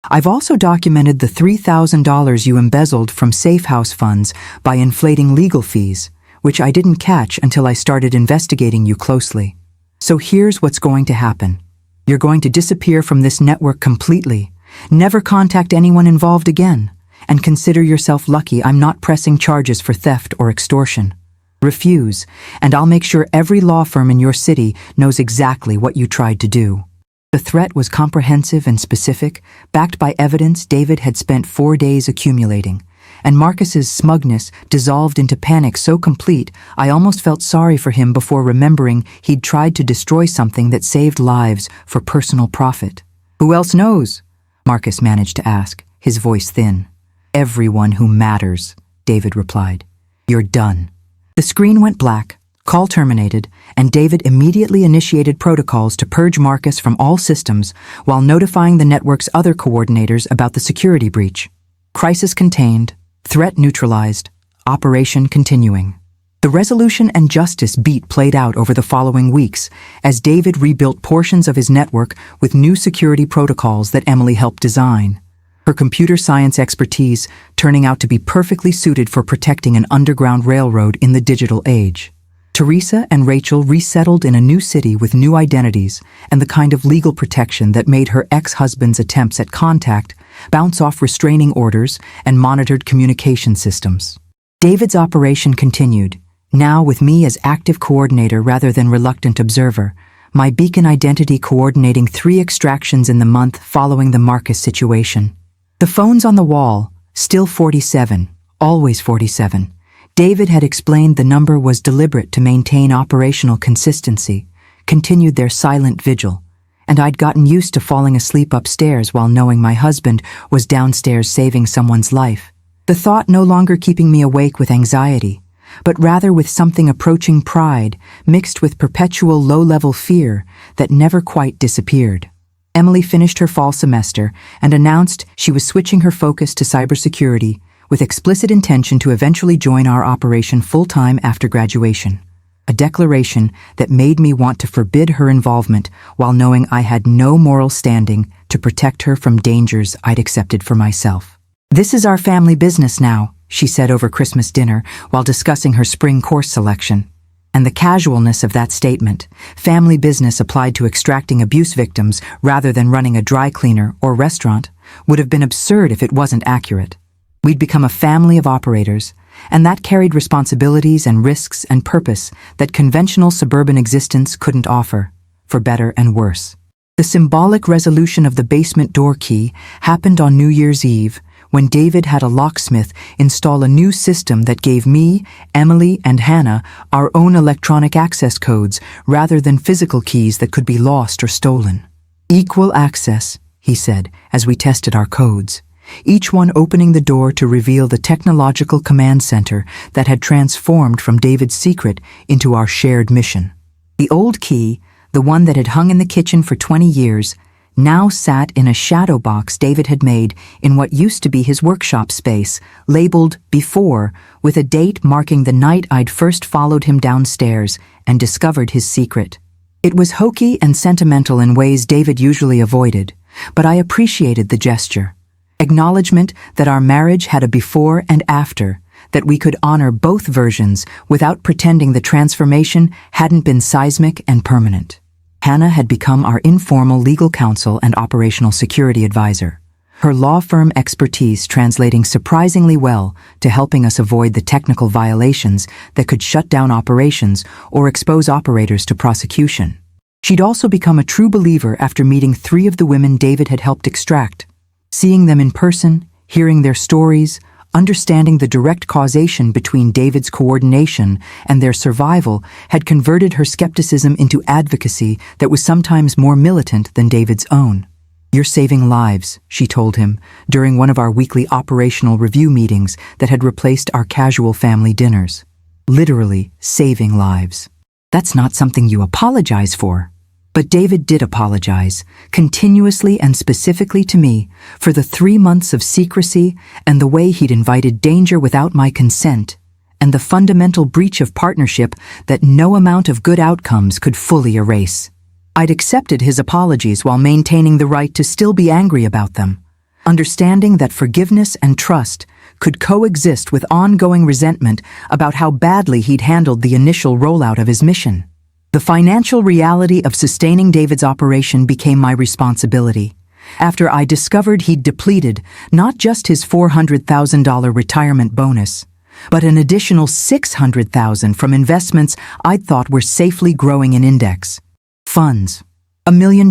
I've also documented the $3,000 you embezzled from safe house funds by inflating legal fees, which I didn't catch until I started investigating you closely. So here's what's going to happen. You're going to disappear from this network completely, never contact anyone involved again, and consider yourself lucky I'm not pressing charges for theft or extortion. Refuse, and I'll make sure every law firm in your city knows exactly what you tried to do." The threat was comprehensive and specific, backed by evidence David had spent 4 days accumulating, and Marcus's smugness dissolved into panic so complete I almost felt sorry for him before remembering he'd tried to destroy something that saved lives for personal profit. "Who else knows?" Marcus managed to ask, his voice thin. "Everyone who matters," David replied. "You're done." The screen went black, call terminated, and David immediately initiated protocols to purge Marcus from all systems while notifying the network's other coordinators about the security breach. Crisis contained, threat neutralized, operation continuing. The resolution and justice beat played out over the following weeks as David rebuilt portions of his network with new security protocols that Emily helped design, her computer science expertise turning out to be perfectly suited for protecting an underground railroad in the digital age. Teresa and Rachel resettled in a new city with new identities and the kind of legal protection that made her ex-husband's attempts at contact bounce off restraining orders and monitored communication systems. David's operation continued, now with me as active coordinator rather than reluctant observer, my beacon identity coordinating 3 extractions in the month following the Marcus situation. The phones on the wall, still 47, always 47. David had explained the number was deliberate to maintain operational consistency, continued their silent vigil, and I'd gotten used to falling asleep upstairs while knowing my husband was downstairs saving someone's life. The thought no longer keeping me awake with anxiety, but rather with something approaching pride mixed with perpetual low-level fear that never quite disappeared. Emily finished her fall semester and announced she was switching her focus to cybersecurity with explicit intention to eventually join our operation full-time after graduation. A declaration that made me want to forbid her involvement while knowing I had no moral standing to protect her from dangers I'd accepted for myself. "This is our family business now," she said over Christmas dinner while discussing her spring course selection. And the casualness of that statement, family business applied to extracting abuse victims rather than running a dry cleaner or restaurant, would have been absurd if it wasn't accurate. We'd become a family of operators, and that carried responsibilities and risks and purpose that conventional suburban existence couldn't offer, for better and worse. The symbolic resolution of the basement door key happened on New Year's Eve, when David had a locksmith install a new system that gave me, Emily, and Hannah our own electronic access codes rather than physical keys that could be lost or stolen. "Equal access," he said as we tested our codes, each one opening the door to reveal the technological command center that had transformed from David's secret into our shared mission. The old key, the one that had hung in the kitchen for 20 years, now sat in a shadow box David had made in what used to be his workshop space, labeled Before, with a date marking the night I'd first followed him downstairs and discovered his secret. It was hokey and sentimental in ways David usually avoided, but I appreciated the gesture. Acknowledgement that our marriage had a before and after, that we could honor both versions without pretending the transformation hadn't been seismic and permanent. Hannah had become our informal legal counsel and operational security advisor, her law firm expertise translating surprisingly well to helping us avoid the technical violations that could shut down operations or expose operators to prosecution. She'd also become a true believer after meeting 3 of the women David had helped extract. Seeing them in person, hearing their stories, understanding the direct causation between David's coordination and their survival had converted her skepticism into advocacy that was sometimes more militant than David's own. "You're saving lives," she told him during one of our weekly operational review meetings that had replaced our casual family dinners. Literally saving lives. "That's not something you apologize for." But David did apologize, continuously and specifically to me, for the 3 months of secrecy and the way he'd invited danger without my consent, and the fundamental breach of partnership that no amount of good outcomes could fully erase. I'd accepted his apologies while maintaining the right to still be angry about them, understanding that forgiveness and trust could coexist with ongoing resentment about how badly he'd handled the initial rollout of his mission. The financial reality of sustaining David's operation became my responsibility. After I discovered he'd depleted not just his $400,000 retirement bonus, but an additional $600,000 from investments I'd thought were safely growing in index funds. $1 million,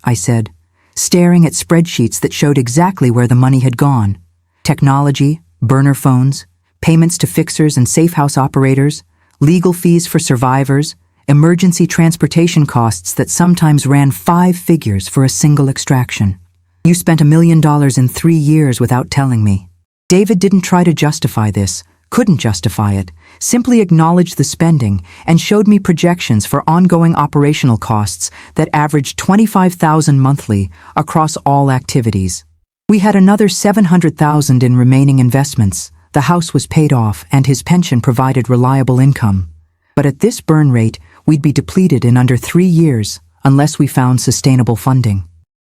I said, staring at spreadsheets that showed exactly where the money had gone. Technology, burner phones, payments to fixers and safe house operators, legal fees for survivors, emergency transportation costs that sometimes ran 5 figures for a single extraction. "You spent $1 million in 3 years without telling me." David didn't try to justify this, couldn't justify it, simply acknowledged the spending and showed me projections for ongoing operational costs that averaged $25,000 monthly across all activities. We had another $700,000 in remaining investments. The house was paid off and his pension provided reliable income. But at this burn rate, we'd be depleted in under 3 years unless we found sustainable funding.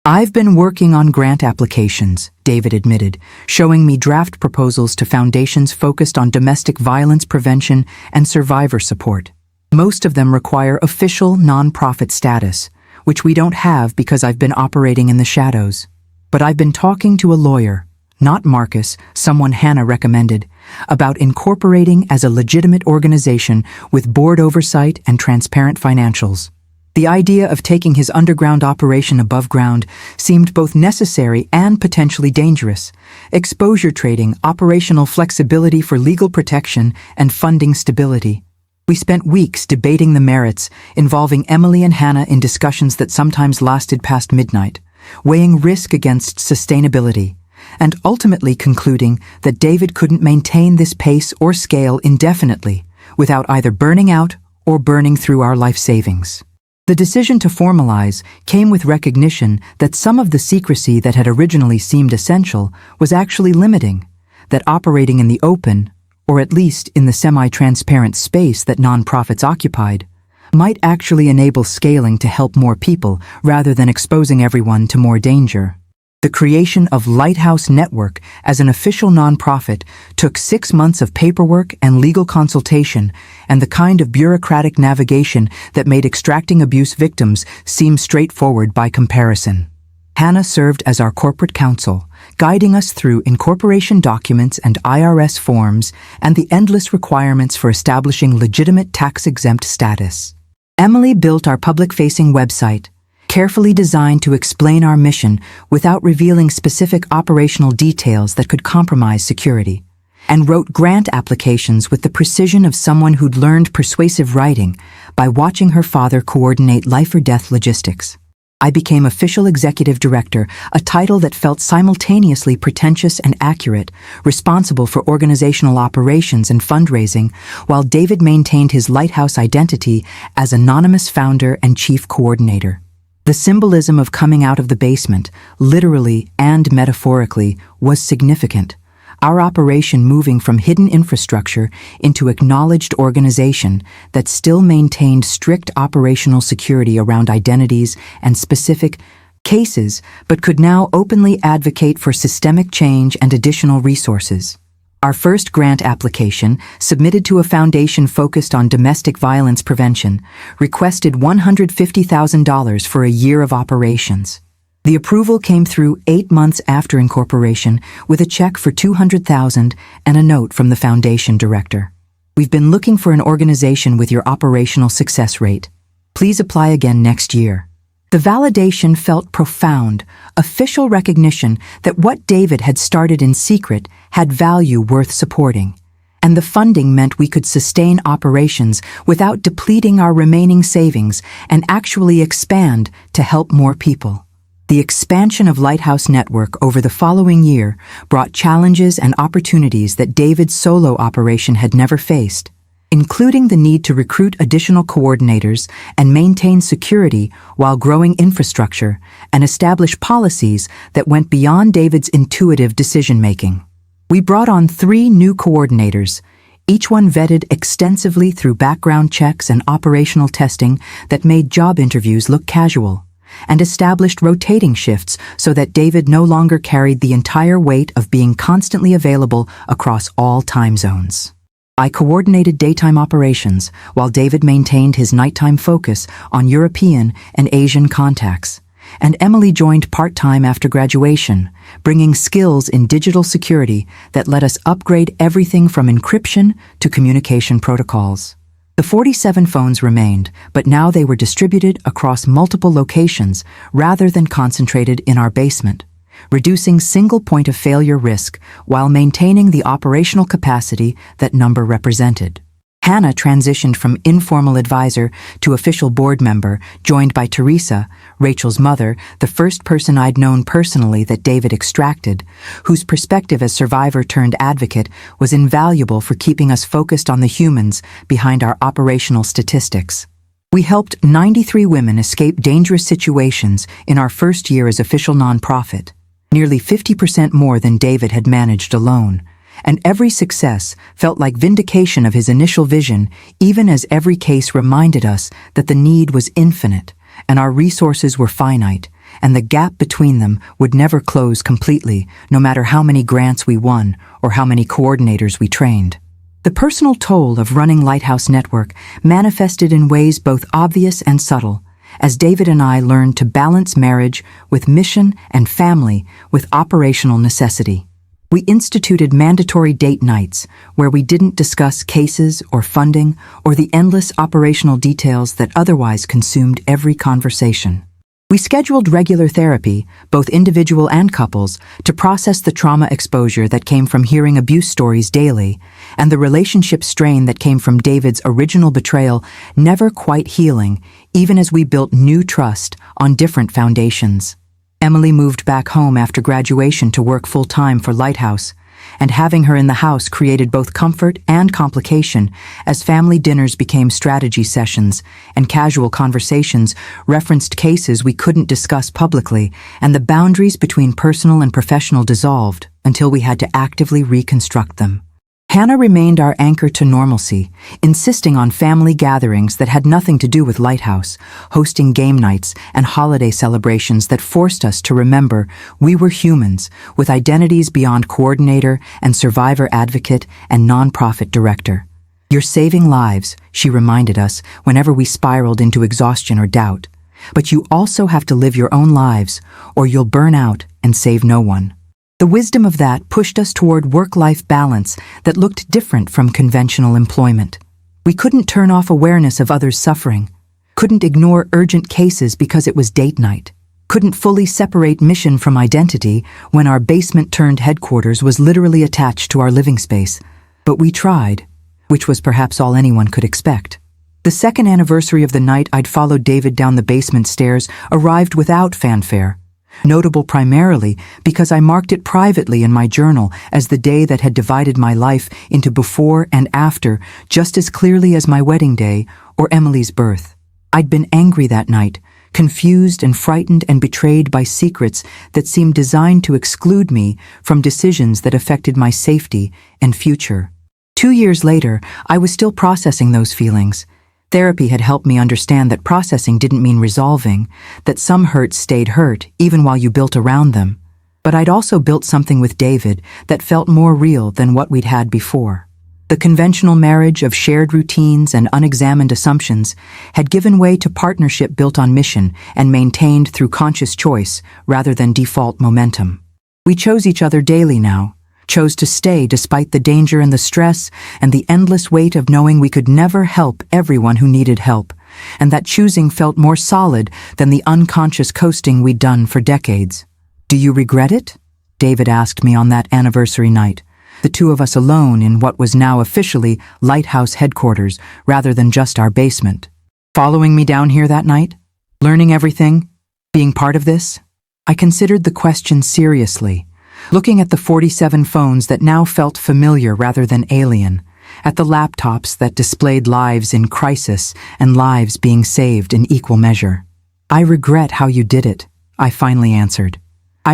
"I've been working on grant applications," David admitted, showing me draft proposals to foundations focused on domestic violence prevention and survivor support. Most of them require official nonprofit status, which we don't have because I've been operating in the shadows. But I've been talking to a lawyer, not Marcus, someone Hannah recommended, about incorporating as a legitimate organization with board oversight and transparent financials. The idea of taking his underground operation above ground seemed both necessary and potentially dangerous. Exposure trading, operational flexibility for legal protection, and funding stability. We spent weeks debating the merits, involving Emily and Hannah in discussions that sometimes lasted past midnight, weighing risk against sustainability, and ultimately concluding that David couldn't maintain this pace or scale indefinitely without either burning out or burning through our life savings. The decision to formalize came with recognition that some of the secrecy that had originally seemed essential was actually limiting, that operating in the open, or at least in the semi-transparent space that nonprofits occupied, might actually enable scaling to help more people rather than exposing everyone to more danger. The creation of Lighthouse Network as an official nonprofit took 6 months of paperwork and legal consultation and the kind of bureaucratic navigation that made extracting abuse victims seem straightforward by comparison. Hannah served as our corporate counsel, guiding us through incorporation documents and IRS forms and the endless requirements for establishing legitimate tax-exempt status. Emily built our public-facing website, carefully designed to explain our mission without revealing specific operational details that could compromise security, and wrote grant applications with the precision of someone who'd learned persuasive writing by watching her father coordinate life-or-death logistics. I became official executive director, a title that felt simultaneously pretentious and accurate, responsible for organizational operations and fundraising, while David maintained his Lighthouse identity as anonymous founder and chief coordinator. The symbolism of coming out of the basement, literally and metaphorically, was significant. Our operation moving from hidden infrastructure into acknowledged organization that still maintained strict operational security around identities and specific cases, but could now openly advocate for systemic change and additional resources. Our first grant application, submitted to a foundation focused on domestic violence prevention, requested $150,000 for a year of operations. The approval came through 8 months after incorporation, with a check for $200,000 and a note from the foundation director. We've been looking for an organization with your operational success rate. Please apply again next year. The validation felt profound, official recognition that what David had started in secret had value worth supporting. And the funding meant we could sustain operations without depleting our remaining savings and actually expand to help more people. The expansion of Lighthouse Network over the following year brought challenges and opportunities that David's solo operation had never faced, including the need to recruit additional coordinators and maintain security while growing infrastructure and establish policies that went beyond David's intuitive decision-making. We brought on 3 new coordinators, each one vetted extensively through background checks and operational testing that made job interviews look casual, and established rotating shifts so that David no longer carried the entire weight of being constantly available across all time zones. I coordinated daytime operations while David maintained his nighttime focus on European and Asian contacts, and Emily joined part-time after graduation, bringing skills in digital security that let us upgrade everything from encryption to communication protocols. The 47 phones remained, but now they were distributed across multiple locations rather than concentrated in our basement, reducing single point of failure risk while maintaining the operational capacity that number represented. Hannah transitioned from informal advisor to official board member, joined by Teresa, Rachel's mother, the first person I'd known personally that David extracted, whose perspective as survivor turned advocate was invaluable for keeping us focused on the humans behind our operational statistics. We helped 93 women escape dangerous situations in our first year as official nonprofit, nearly 50% more than David had managed alone. And every success felt like vindication of his initial vision, even as every case reminded us that the need was infinite and our resources were finite, and the gap between them would never close completely, no matter how many grants we won or how many coordinators we trained. The personal toll of running Lighthouse Network manifested in ways both obvious and subtle, as David and I learned to balance marriage with mission and family with operational necessity. We instituted mandatory date nights where we didn't discuss cases or funding or the endless operational details that otherwise consumed every conversation. We scheduled regular therapy, both individual and couples, to process the trauma exposure that came from hearing abuse stories daily, and the relationship strain that came from David's original betrayal never quite healing, even as we built new trust on different foundations. Emily moved back home after graduation to work full-time for Lighthouse, and having her in the house created both comfort and complication as family dinners became strategy sessions and casual conversations referenced cases we couldn't discuss publicly, and the boundaries between personal and professional dissolved until we had to actively reconstruct them. Hannah remained our anchor to normalcy, insisting on family gatherings that had nothing to do with Lighthouse, hosting game nights and holiday celebrations that forced us to remember we were humans with identities beyond coordinator and survivor advocate and nonprofit director. "You're saving lives," she reminded us whenever we spiraled into exhaustion or doubt. "But you also have to live your own lives, or you'll burn out and save no one." The wisdom of that pushed us toward work-life balance that looked different from conventional employment. We couldn't turn off awareness of others' suffering, couldn't ignore urgent cases because it was date night, couldn't fully separate mission from identity when our basement-turned headquarters was literally attached to our living space. But we tried, which was perhaps all anyone could expect. The second anniversary of the night I'd followed David down the basement stairs arrived without fanfare. Notable primarily because I marked it privately in my journal as the day that had divided my life into before and after just as clearly as my wedding day or Emily's birth. I'd been angry that night, confused and frightened and betrayed by secrets that seemed designed to exclude me from decisions that affected my safety and future. 2 years later, I was still processing those feelings. Therapy had helped me understand that processing didn't mean resolving, that some hurts stayed hurt even while you built around them. But I'd also built something with David that felt more real than what we'd had before. The conventional marriage of shared routines and unexamined assumptions had given way to partnership built on mission and maintained through conscious choice rather than default momentum. We chose each other daily now, chose to stay despite the danger and the stress and the endless weight of knowing we could never help everyone who needed help, and that choosing felt more solid than the unconscious coasting we'd done for decades. "Do you regret it?" David asked me on that anniversary night, the two of us alone in what was now officially Lighthouse headquarters rather than just our basement. Following me down here that night? Learning everything? Being part of this? I considered the question seriously, looking at the 47 phones that now felt familiar rather than alien, at the laptops that displayed lives in crisis and lives being saved in equal measure. "I regret how you did it," I finally answered.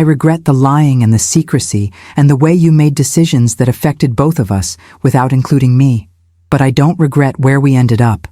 "I regret the lying and the secrecy and the way you made decisions that affected both of us without including me. But I don't regret where we ended up.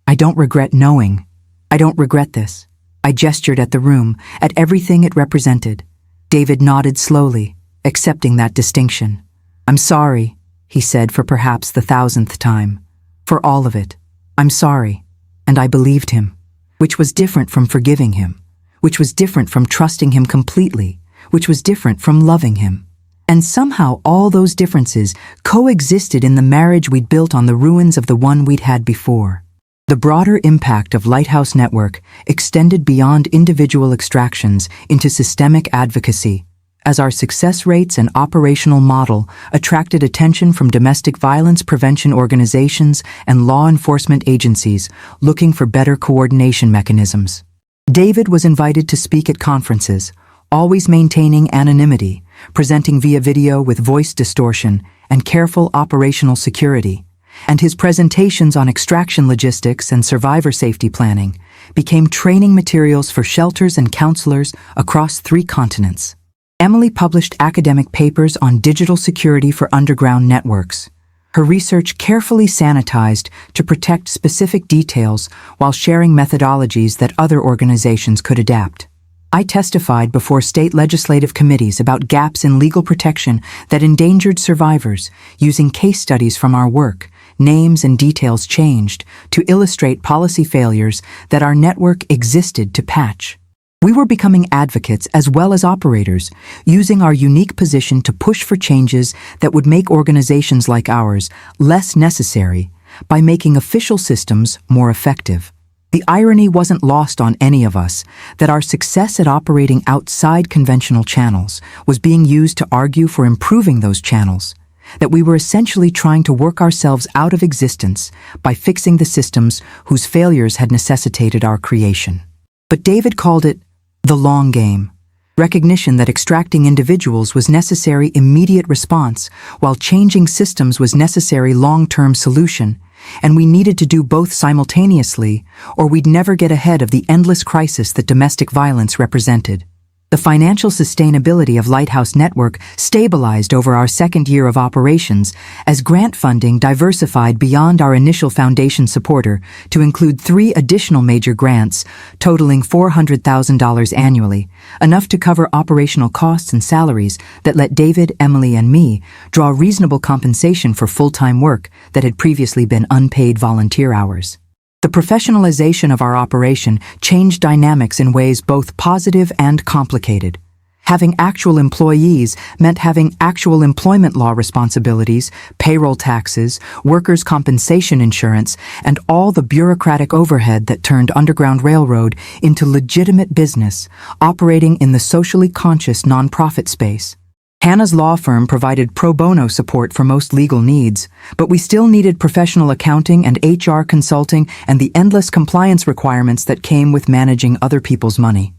I don't regret knowing. I don't regret this." I gestured at the room, at everything it represented. David nodded slowly, accepting that distinction. "I'm sorry," he said for perhaps the 1,000th time. "For all of it. I'm sorry." And I believed him, which was different from forgiving him, which was different from trusting him completely, which was different from loving him. And somehow all those differences coexisted in the marriage we'd built on the ruins of the one we'd had before. The broader impact of Lighthouse Network extended beyond individual extractions into systemic advocacy, as our success rates and operational model attracted attention from domestic violence prevention organizations and law enforcement agencies looking for better coordination mechanisms. David was invited to speak at conferences, always maintaining anonymity, presenting via video with voice distortion and careful operational security, and his presentations on extraction logistics and survivor safety planning became training materials for shelters and counselors across 3 continents. Emily published academic papers on digital security for underground networks, her research carefully sanitized to protect specific details while sharing methodologies that other organizations could adapt. I testified before state legislative committees about gaps in legal protection that endangered survivors, using case studies from our work, names and details changed, to illustrate policy failures that our network existed to patch. We were becoming advocates as well as operators, using our unique position to push for changes that would make organizations like ours less necessary by making official systems more effective. The irony wasn't lost on any of us that our success at operating outside conventional channels was being used to argue for improving those channels, that we were essentially trying to work ourselves out of existence by fixing the systems whose failures had necessitated our creation. But David called it the long game, recognition that extracting individuals was necessary immediate response, while changing systems was necessary long-term solution, and we needed to do both simultaneously, or we'd never get ahead of the endless crisis that domestic violence represented. The financial sustainability of Lighthouse Network stabilized over our 2nd year of operations as grant funding diversified beyond our initial foundation supporter to include 3 additional major grants totaling $400,000 annually, enough to cover operational costs and salaries that let David, Emily, and me draw reasonable compensation for full-time work that had previously been unpaid volunteer hours. The professionalization of our operation changed dynamics in ways both positive and complicated. Having actual employees meant having actual employment law responsibilities, payroll taxes, workers' compensation insurance, and all the bureaucratic overhead that turned Underground Railroad into legitimate business, operating in the socially conscious nonprofit space. Hannah's law firm provided pro bono support for most legal needs, but we still needed professional accounting and HR consulting and the endless compliance requirements that came with managing other people's money.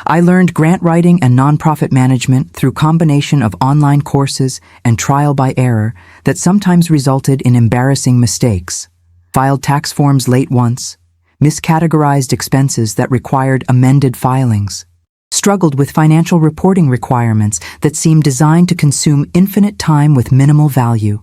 I learned grant writing and nonprofit management through combination of online courses and trial by error that sometimes resulted in embarrassing mistakes. Filed tax forms late once, miscategorized expenses that required amended filings, struggled with financial reporting requirements that seemed designed to consume infinite time with minimal value,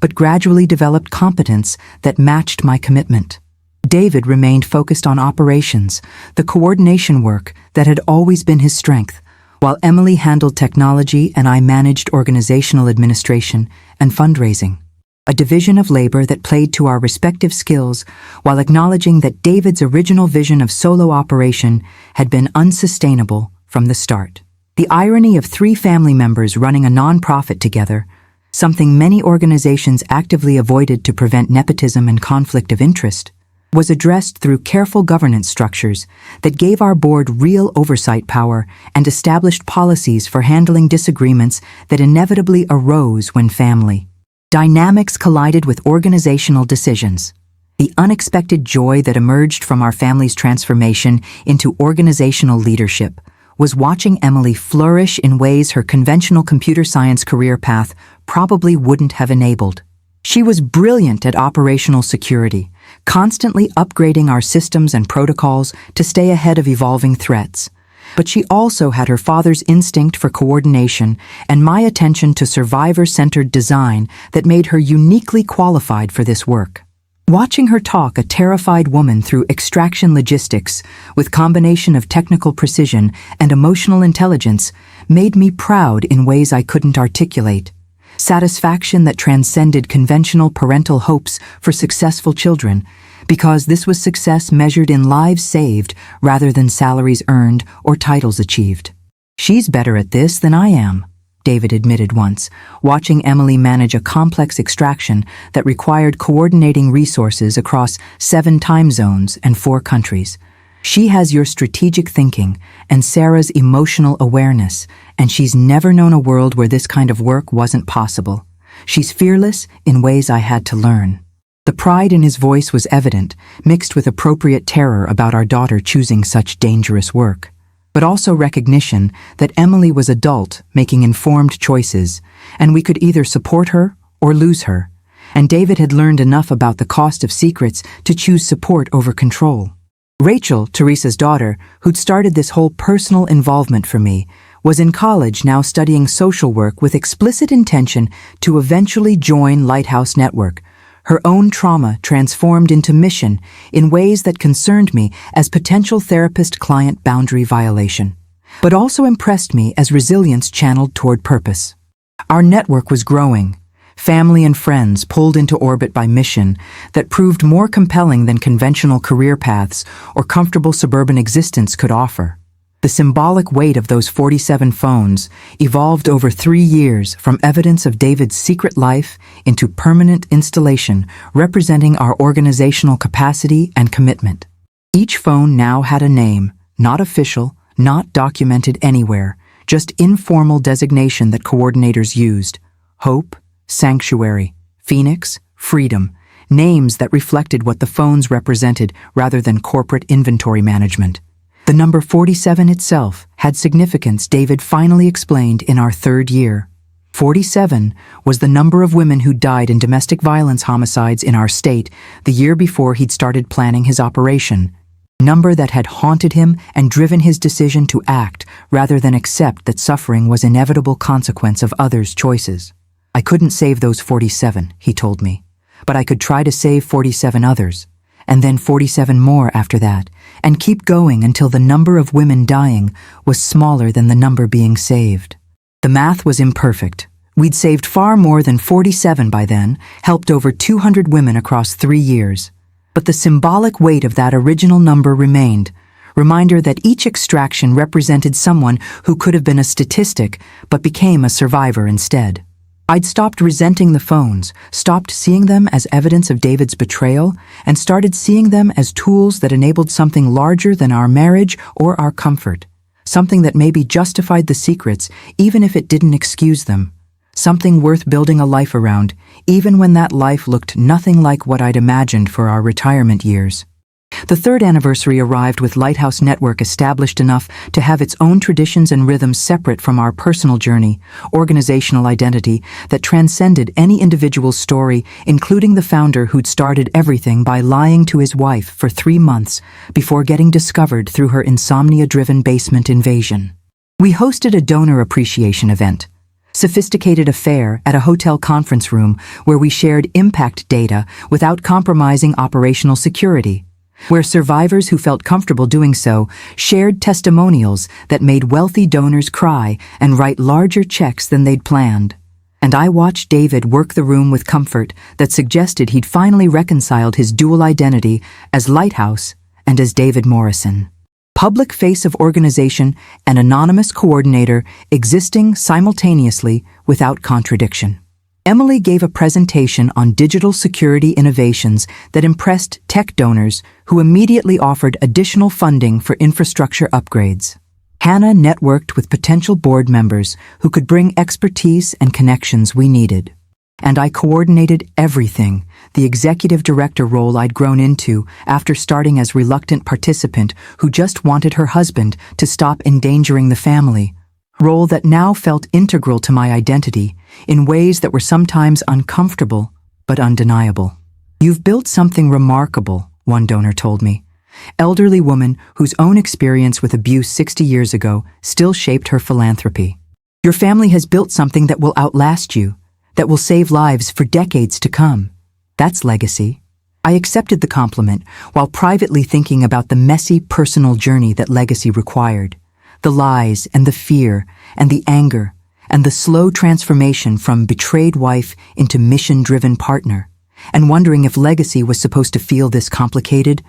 but gradually developed competence that matched my commitment. David remained focused on operations, the coordination work that had always been his strength, while Emily handled technology and I managed organizational administration and fundraising. A division of labor that played to our respective skills while acknowledging that David's original vision of solo operation had been unsustainable from the start. The irony of 3 family members running a nonprofit together, something many organizations actively avoided to prevent nepotism and conflict of interest, was addressed through careful governance structures that gave our board real oversight power and established policies for handling disagreements that inevitably arose when family dynamics collided with organizational decisions. The unexpected joy that emerged from our family's transformation into organizational leadership was watching Emily flourish in ways her conventional computer science career path probably wouldn't have enabled. She was brilliant at operational security, constantly upgrading our systems and protocols to stay ahead of evolving threats. But she also had her father's instinct for coordination and my attention to survivor-centered design that made her uniquely qualified for this work. Watching her talk a terrified woman through extraction logistics with combination of technical precision and emotional intelligence made me proud in ways I couldn't articulate. Satisfaction that transcended conventional parental hopes for successful children, because this was success measured in lives saved rather than salaries earned or titles achieved. "She's better at this than I am," David admitted once, watching Emily manage a complex extraction that required coordinating resources across 7 time zones and 4 countries. "She has your strategic thinking and Sarah's emotional awareness, and she's never known a world where this kind of work wasn't possible. She's fearless in ways I had to learn." The pride in his voice was evident, mixed with appropriate terror about our daughter choosing such dangerous work, but also recognition that Emily was adult, making informed choices, and we could either support her or lose her. And David had learned enough about the cost of secrets to choose support over control. Rachel, Teresa's daughter, who'd started this whole personal involvement for me, was in college now studying social work with explicit intention to eventually join Lighthouse Network. Her own trauma transformed into mission in ways that concerned me as potential therapist-client boundary violation, but also impressed me as resilience channeled toward purpose. Our network was growing, family and friends pulled into orbit by mission that proved more compelling than conventional career paths or comfortable suburban existence could offer. The symbolic weight of those 47 phones evolved over 3 years from evidence of David's secret life into permanent installation representing our organizational capacity and commitment. Each phone now had a name, not official, not documented anywhere, just informal designation that coordinators used. Hope, Sanctuary, Phoenix, Freedom, names that reflected what the phones represented rather than corporate inventory management. The number 47 itself had significance David finally explained in our 3rd year. 47 was the number of women who died in domestic violence homicides in our state the year before he'd started planning his operation. Number that had haunted him and driven his decision to act rather than accept that suffering was an inevitable consequence of others' choices. "I couldn't save those 47, he told me, but I could try to save 47 others. And then 47 more after that, and keep going until the number of women dying was smaller than the number being saved." The math was imperfect. We'd saved far more than 47 by then, helped over 200 women across 3 years. But the symbolic weight of that original number remained, reminder that each extraction represented someone who could have been a statistic but became a survivor instead. I'd stopped resenting the phones, stopped seeing them as evidence of David's betrayal, and started seeing them as tools that enabled something larger than our marriage or our comfort. Something that maybe justified the secrets, even if it didn't excuse them. Something worth building a life around, even when that life looked nothing like what I'd imagined for our retirement years. The third anniversary arrived with Lighthouse Network established enough to have its own traditions and rhythms separate from our personal journey, organizational identity that transcended any individual's story, including the founder who'd started everything by lying to his wife for 3 months before getting discovered through her insomnia-driven basement invasion. We hosted a donor appreciation event, sophisticated affair at a hotel conference room where we shared impact data without compromising operational security, where survivors who felt comfortable doing so shared testimonials that made wealthy donors cry and write larger checks than they'd planned. And I watched David work the room with comfort that suggested he'd finally reconciled his dual identity as Lighthouse and as David Morrison. Public face of organization and anonymous coordinator existing simultaneously without contradiction. Emily gave a presentation on digital security innovations that impressed tech donors who immediately offered additional funding for infrastructure upgrades. Hannah networked with potential board members who could bring expertise and connections we needed. And I coordinated everything, the executive director role I'd grown into after starting as reluctant participant who just wanted her husband to stop endangering the family, role that now felt integral to my identity in ways that were sometimes uncomfortable but undeniable. "You've built something remarkable," one donor told me. Elderly woman whose own experience with abuse 60 years ago still shaped her philanthropy. "Your family has built something that will outlast you, that will save lives for decades to come. That's legacy." I accepted the compliment while privately thinking about the messy personal journey that legacy required. The lies and the fear and the anger and the slow transformation from betrayed wife into mission-driven partner, and wondering if legacy was supposed to feel this complicated,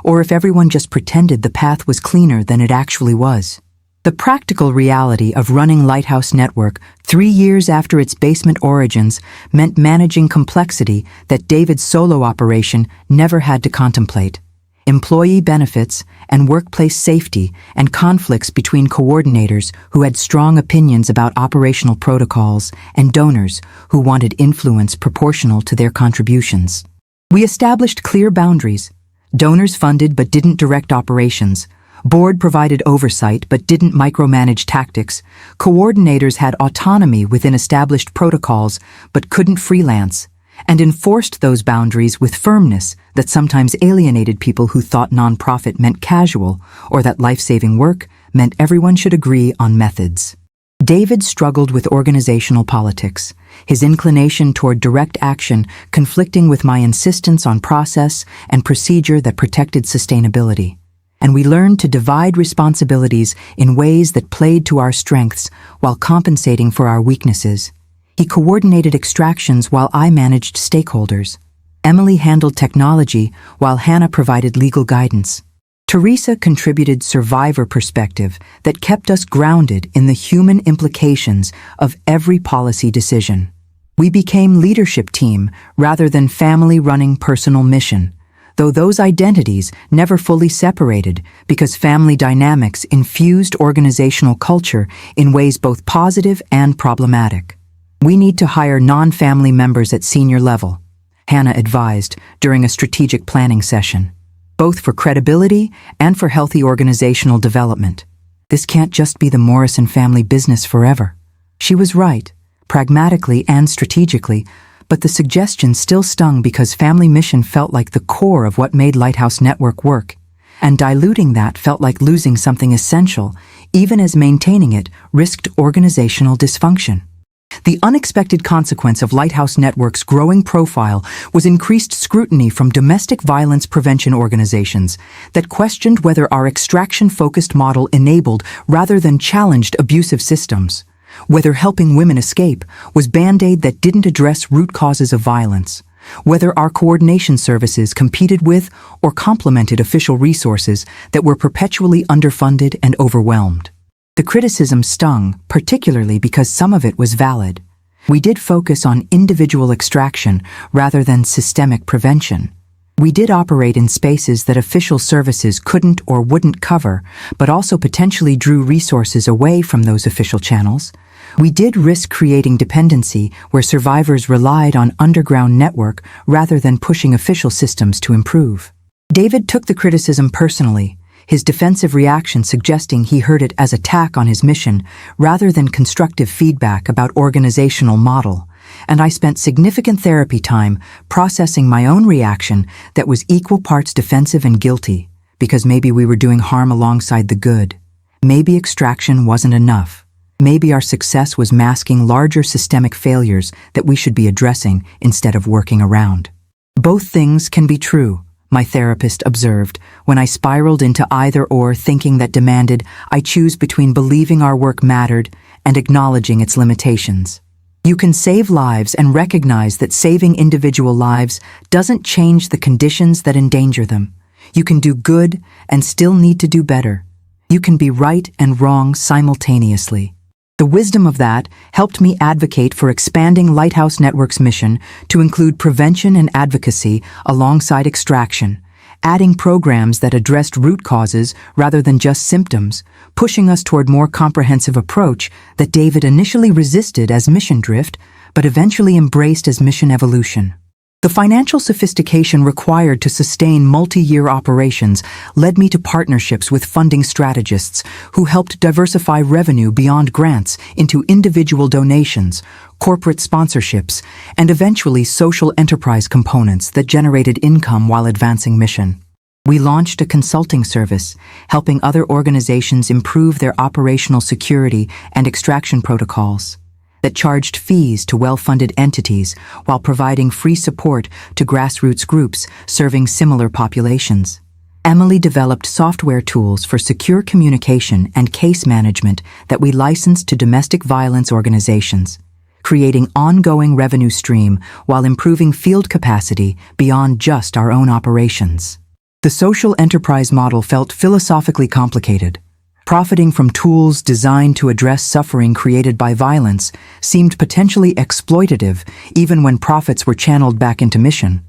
or if everyone just pretended the path was cleaner than it actually was. The practical reality of running Lighthouse Network 3 years after its basement origins meant managing complexity that David's solo operation never had to contemplate. Employee benefits and workplace safety and conflicts between coordinators who had strong opinions about operational protocols and donors who wanted influence proportional to their contributions. We established clear boundaries. Donors funded but didn't direct operations. Board provided oversight but didn't micromanage tactics. Coordinators had autonomy within established protocols but couldn't freelance, and enforced those boundaries with firmness that sometimes alienated people who thought nonprofit meant casual or that life-saving work meant everyone should agree on methods. David struggled with organizational politics, his inclination toward direct action conflicting with my insistence on process and procedure that protected sustainability. And we learned to divide responsibilities in ways that played to our strengths while compensating for our weaknesses. He coordinated extractions while I managed stakeholders. Emily handled technology while Hannah provided legal guidance. Teresa contributed survivor perspective that kept us grounded in the human implications of every policy decision. We became leadership team rather than family running personal mission, though those identities never fully separated because family dynamics infused organizational culture in ways both positive and problematic. "We need to hire non-family members at senior level," Hannah advised during a strategic planning session, "both for credibility and for healthy organizational development. This can't just be the Morrison family business forever." She was right, pragmatically and strategically, but the suggestion still stung because family mission felt like the core of what made Lighthouse Network work, and diluting that felt like losing something essential, even as maintaining it risked organizational dysfunction. The unexpected consequence of Lighthouse Network's growing profile was increased scrutiny from domestic violence prevention organizations that questioned whether our extraction-focused model enabled rather than challenged abusive systems, whether helping women escape was Band-Aid that didn't address root causes of violence, whether our coordination services competed with or complemented official resources that were perpetually underfunded and overwhelmed. The criticism stung, particularly because some of it was valid. We did focus on individual extraction rather than systemic prevention. We did operate in spaces that official services couldn't or wouldn't cover, but also potentially drew resources away from those official channels. We did risk creating dependency where survivors relied on underground network rather than pushing official systems to improve. David took the criticism personally, his defensive reaction suggesting he heard it as attack on his mission rather than constructive feedback about organizational model, and I spent significant therapy time processing my own reaction that was equal parts defensive and guilty, because maybe we were doing harm alongside the good. Maybe extraction wasn't enough. Maybe our success was masking larger systemic failures that we should be addressing instead of working around. Both things can be true, my therapist observed, when I spiraled into either-or thinking that demanded I choose between believing our work mattered and acknowledging its limitations. You can save lives and recognize that saving individual lives doesn't change the conditions that endanger them. You can do good and still need to do better. You can be right and wrong simultaneously. The wisdom of that helped me advocate for expanding Lighthouse Network's mission to include prevention and advocacy alongside extraction, adding programs that addressed root causes rather than just symptoms, pushing us toward more comprehensive approach that David initially resisted as mission drift, but eventually embraced as mission evolution. The financial sophistication required to sustain multi-year operations led me to partnerships with funding strategists who helped diversify revenue beyond grants into individual donations, corporate sponsorships, and eventually social enterprise components that generated income while advancing mission. We launched a consulting service, helping other organizations improve their operational security and extraction protocols, that charged fees to well-funded entities while providing free support to grassroots groups serving similar populations. Emily developed software tools for secure communication and case management that we licensed to domestic violence organizations, creating ongoing revenue stream while improving field capacity beyond just our own operations. The social enterprise model felt philosophically complicated. Profiting from tools designed to address suffering created by violence seemed potentially exploitative even when profits were channeled back into mission,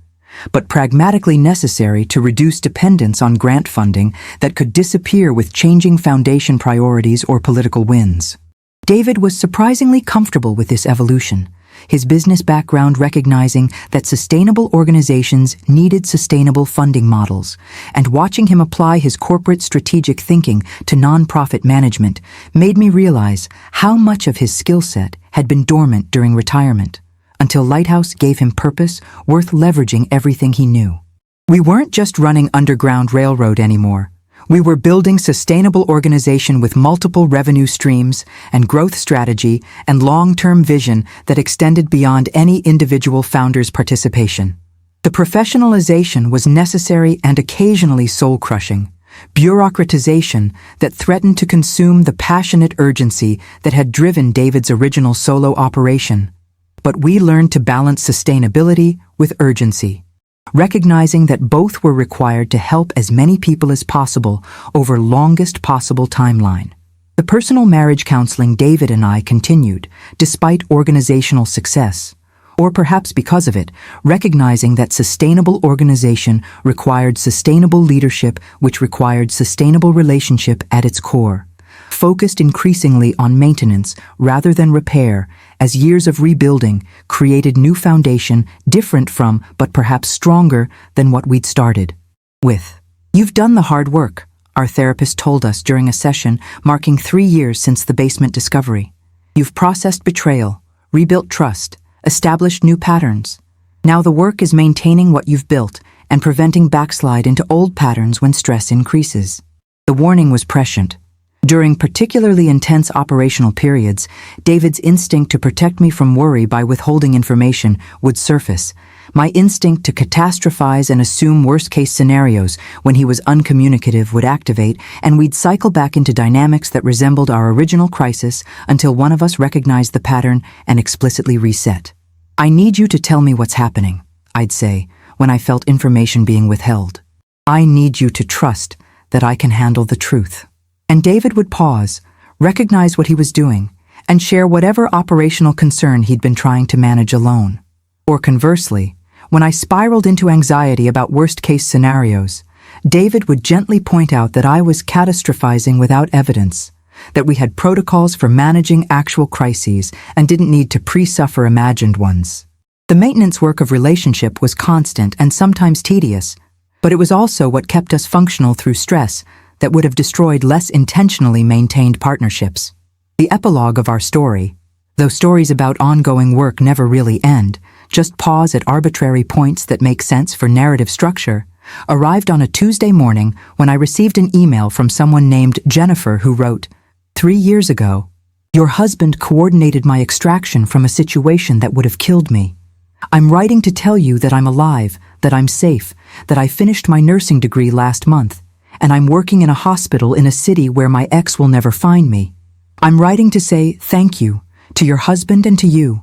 but pragmatically necessary to reduce dependence on grant funding that could disappear with changing foundation priorities or political winds. David was surprisingly comfortable with this evolution, his business background recognizing that sustainable organizations needed sustainable funding models, and watching him apply his corporate strategic thinking to nonprofit management made me realize how much of his skill set had been dormant during retirement, until Lighthouse gave him purpose worth leveraging everything he knew. We weren't just running Underground Railroad anymore. We were building sustainable organization with multiple revenue streams and growth strategy and long-term vision that extended beyond any individual founder's participation. The professionalization was necessary and occasionally soul-crushing, bureaucratization that threatened to consume the passionate urgency that had driven David's original solo operation. But we learned to balance sustainability with urgency, recognizing that both were required to help as many people as possible over longest possible timeline. The personal marriage counseling David and I continued, despite organizational success, or perhaps because of it, recognizing that sustainable organization required sustainable leadership, which required sustainable relationship at its core, focused increasingly on maintenance rather than repair, as years of rebuilding created new foundation different from, but perhaps stronger than what we'd started with. "You've done the hard work," our therapist told us during a session marking 3 years since the basement discovery. "You've processed betrayal, rebuilt trust, established new patterns. Now the work is maintaining what you've built and preventing backslide into old patterns when stress increases." The warning was prescient. During particularly intense operational periods, David's instinct to protect me from worry by withholding information would surface. My instinct to catastrophize and assume worst-case scenarios when he was uncommunicative would activate, and we'd cycle back into dynamics that resembled our original crisis until one of us recognized the pattern and explicitly reset. "I need you to tell me what's happening," I'd say, when I felt information being withheld. "I need you to trust that I can handle the truth." And David would pause, recognize what he was doing, and share whatever operational concern he'd been trying to manage alone. Or conversely, when I spiraled into anxiety about worst-case scenarios, David would gently point out that I was catastrophizing without evidence, that we had protocols for managing actual crises and didn't need to pre-suffer imagined ones. The maintenance work of relationship was constant and sometimes tedious, But it was also what kept us functional through stress that would have destroyed less intentionally maintained partnerships. The epilogue of our story, though stories about ongoing work never really end, just pause at arbitrary points that make sense for narrative structure, arrived on a Tuesday morning when I received an email from someone named Jennifer who wrote, "3 years ago, your husband coordinated my extraction from a situation that would have killed me. I'm writing to tell you that I'm alive, that I'm safe, that I finished my nursing degree last month, and I'm working in a hospital in a city where my ex will never find me. I'm writing to say thank you to your husband and to you,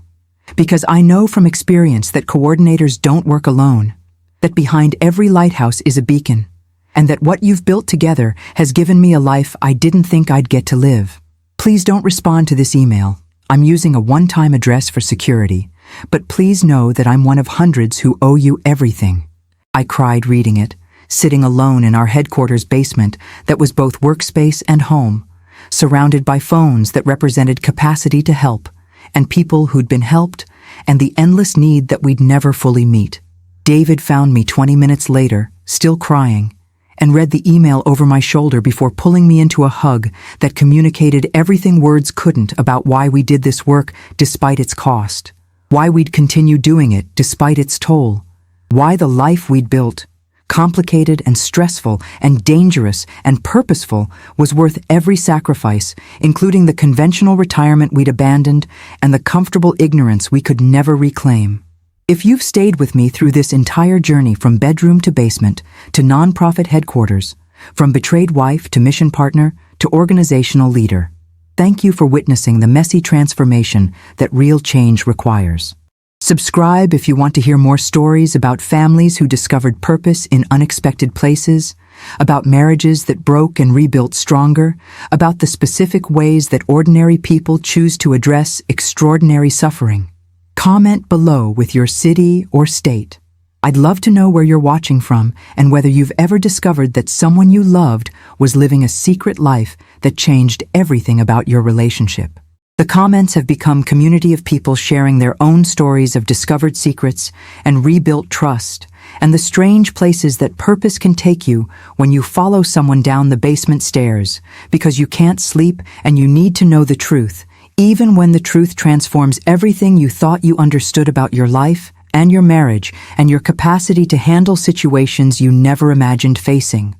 because I know from experience that coordinators don't work alone, that behind every lighthouse is a beacon, and that what you've built together has given me a life I didn't think I'd get to live. Please don't respond to this email. I'm using a one-time address for security, but please know that I'm one of hundreds who owe you everything." I cried reading it, sitting alone in our headquarters basement that was both workspace and home, surrounded by phones that represented capacity to help, and people who'd been helped, and the endless need that we'd never fully meet. David found me 20 minutes later, still crying, and read the email over my shoulder before pulling me into a hug that communicated everything words couldn't about why we did this work despite its cost, why we'd continue doing it despite its toll, why the life we'd built, complicated and stressful and dangerous and purposeful, was worth every sacrifice, including the conventional retirement we'd abandoned and the comfortable ignorance we could never reclaim. If you've stayed with me through this entire journey from bedroom to basement to nonprofit headquarters, from betrayed wife to mission partner to organizational leader, thank you for witnessing the messy transformation that real change requires. Subscribe if you want to hear more stories about families who discovered purpose in unexpected places, about marriages that broke and rebuilt stronger, about the specific ways that ordinary people choose to address extraordinary suffering. Comment below with your city or state. I'd love to know where you're watching from and whether you've ever discovered that someone you loved was living a secret life that changed everything about your relationship. The comments have become a community of people sharing their own stories of discovered secrets and rebuilt trust, and the strange places that purpose can take you when you follow someone down the basement stairs because you can't sleep and you need to know the truth, even when the truth transforms everything you thought you understood about your life and your marriage and your capacity to handle situations you never imagined facing.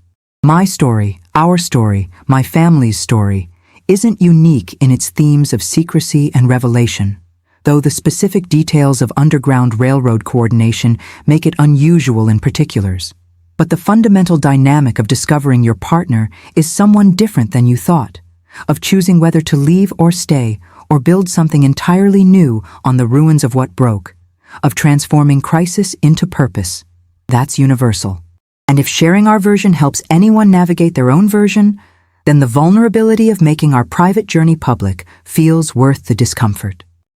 My story, our story, my family's story, isn't unique in its themes of secrecy and revelation, though the specific details of Underground Railroad coordination make it unusual in particulars. But the fundamental dynamic of discovering your partner is someone different than you thought, of choosing whether to leave or stay, or build something entirely new on the ruins of what broke, of transforming crisis into purpose. That's universal. And if sharing our version helps anyone navigate their own version, then the vulnerability of making our private journey public feels worth the discomfort.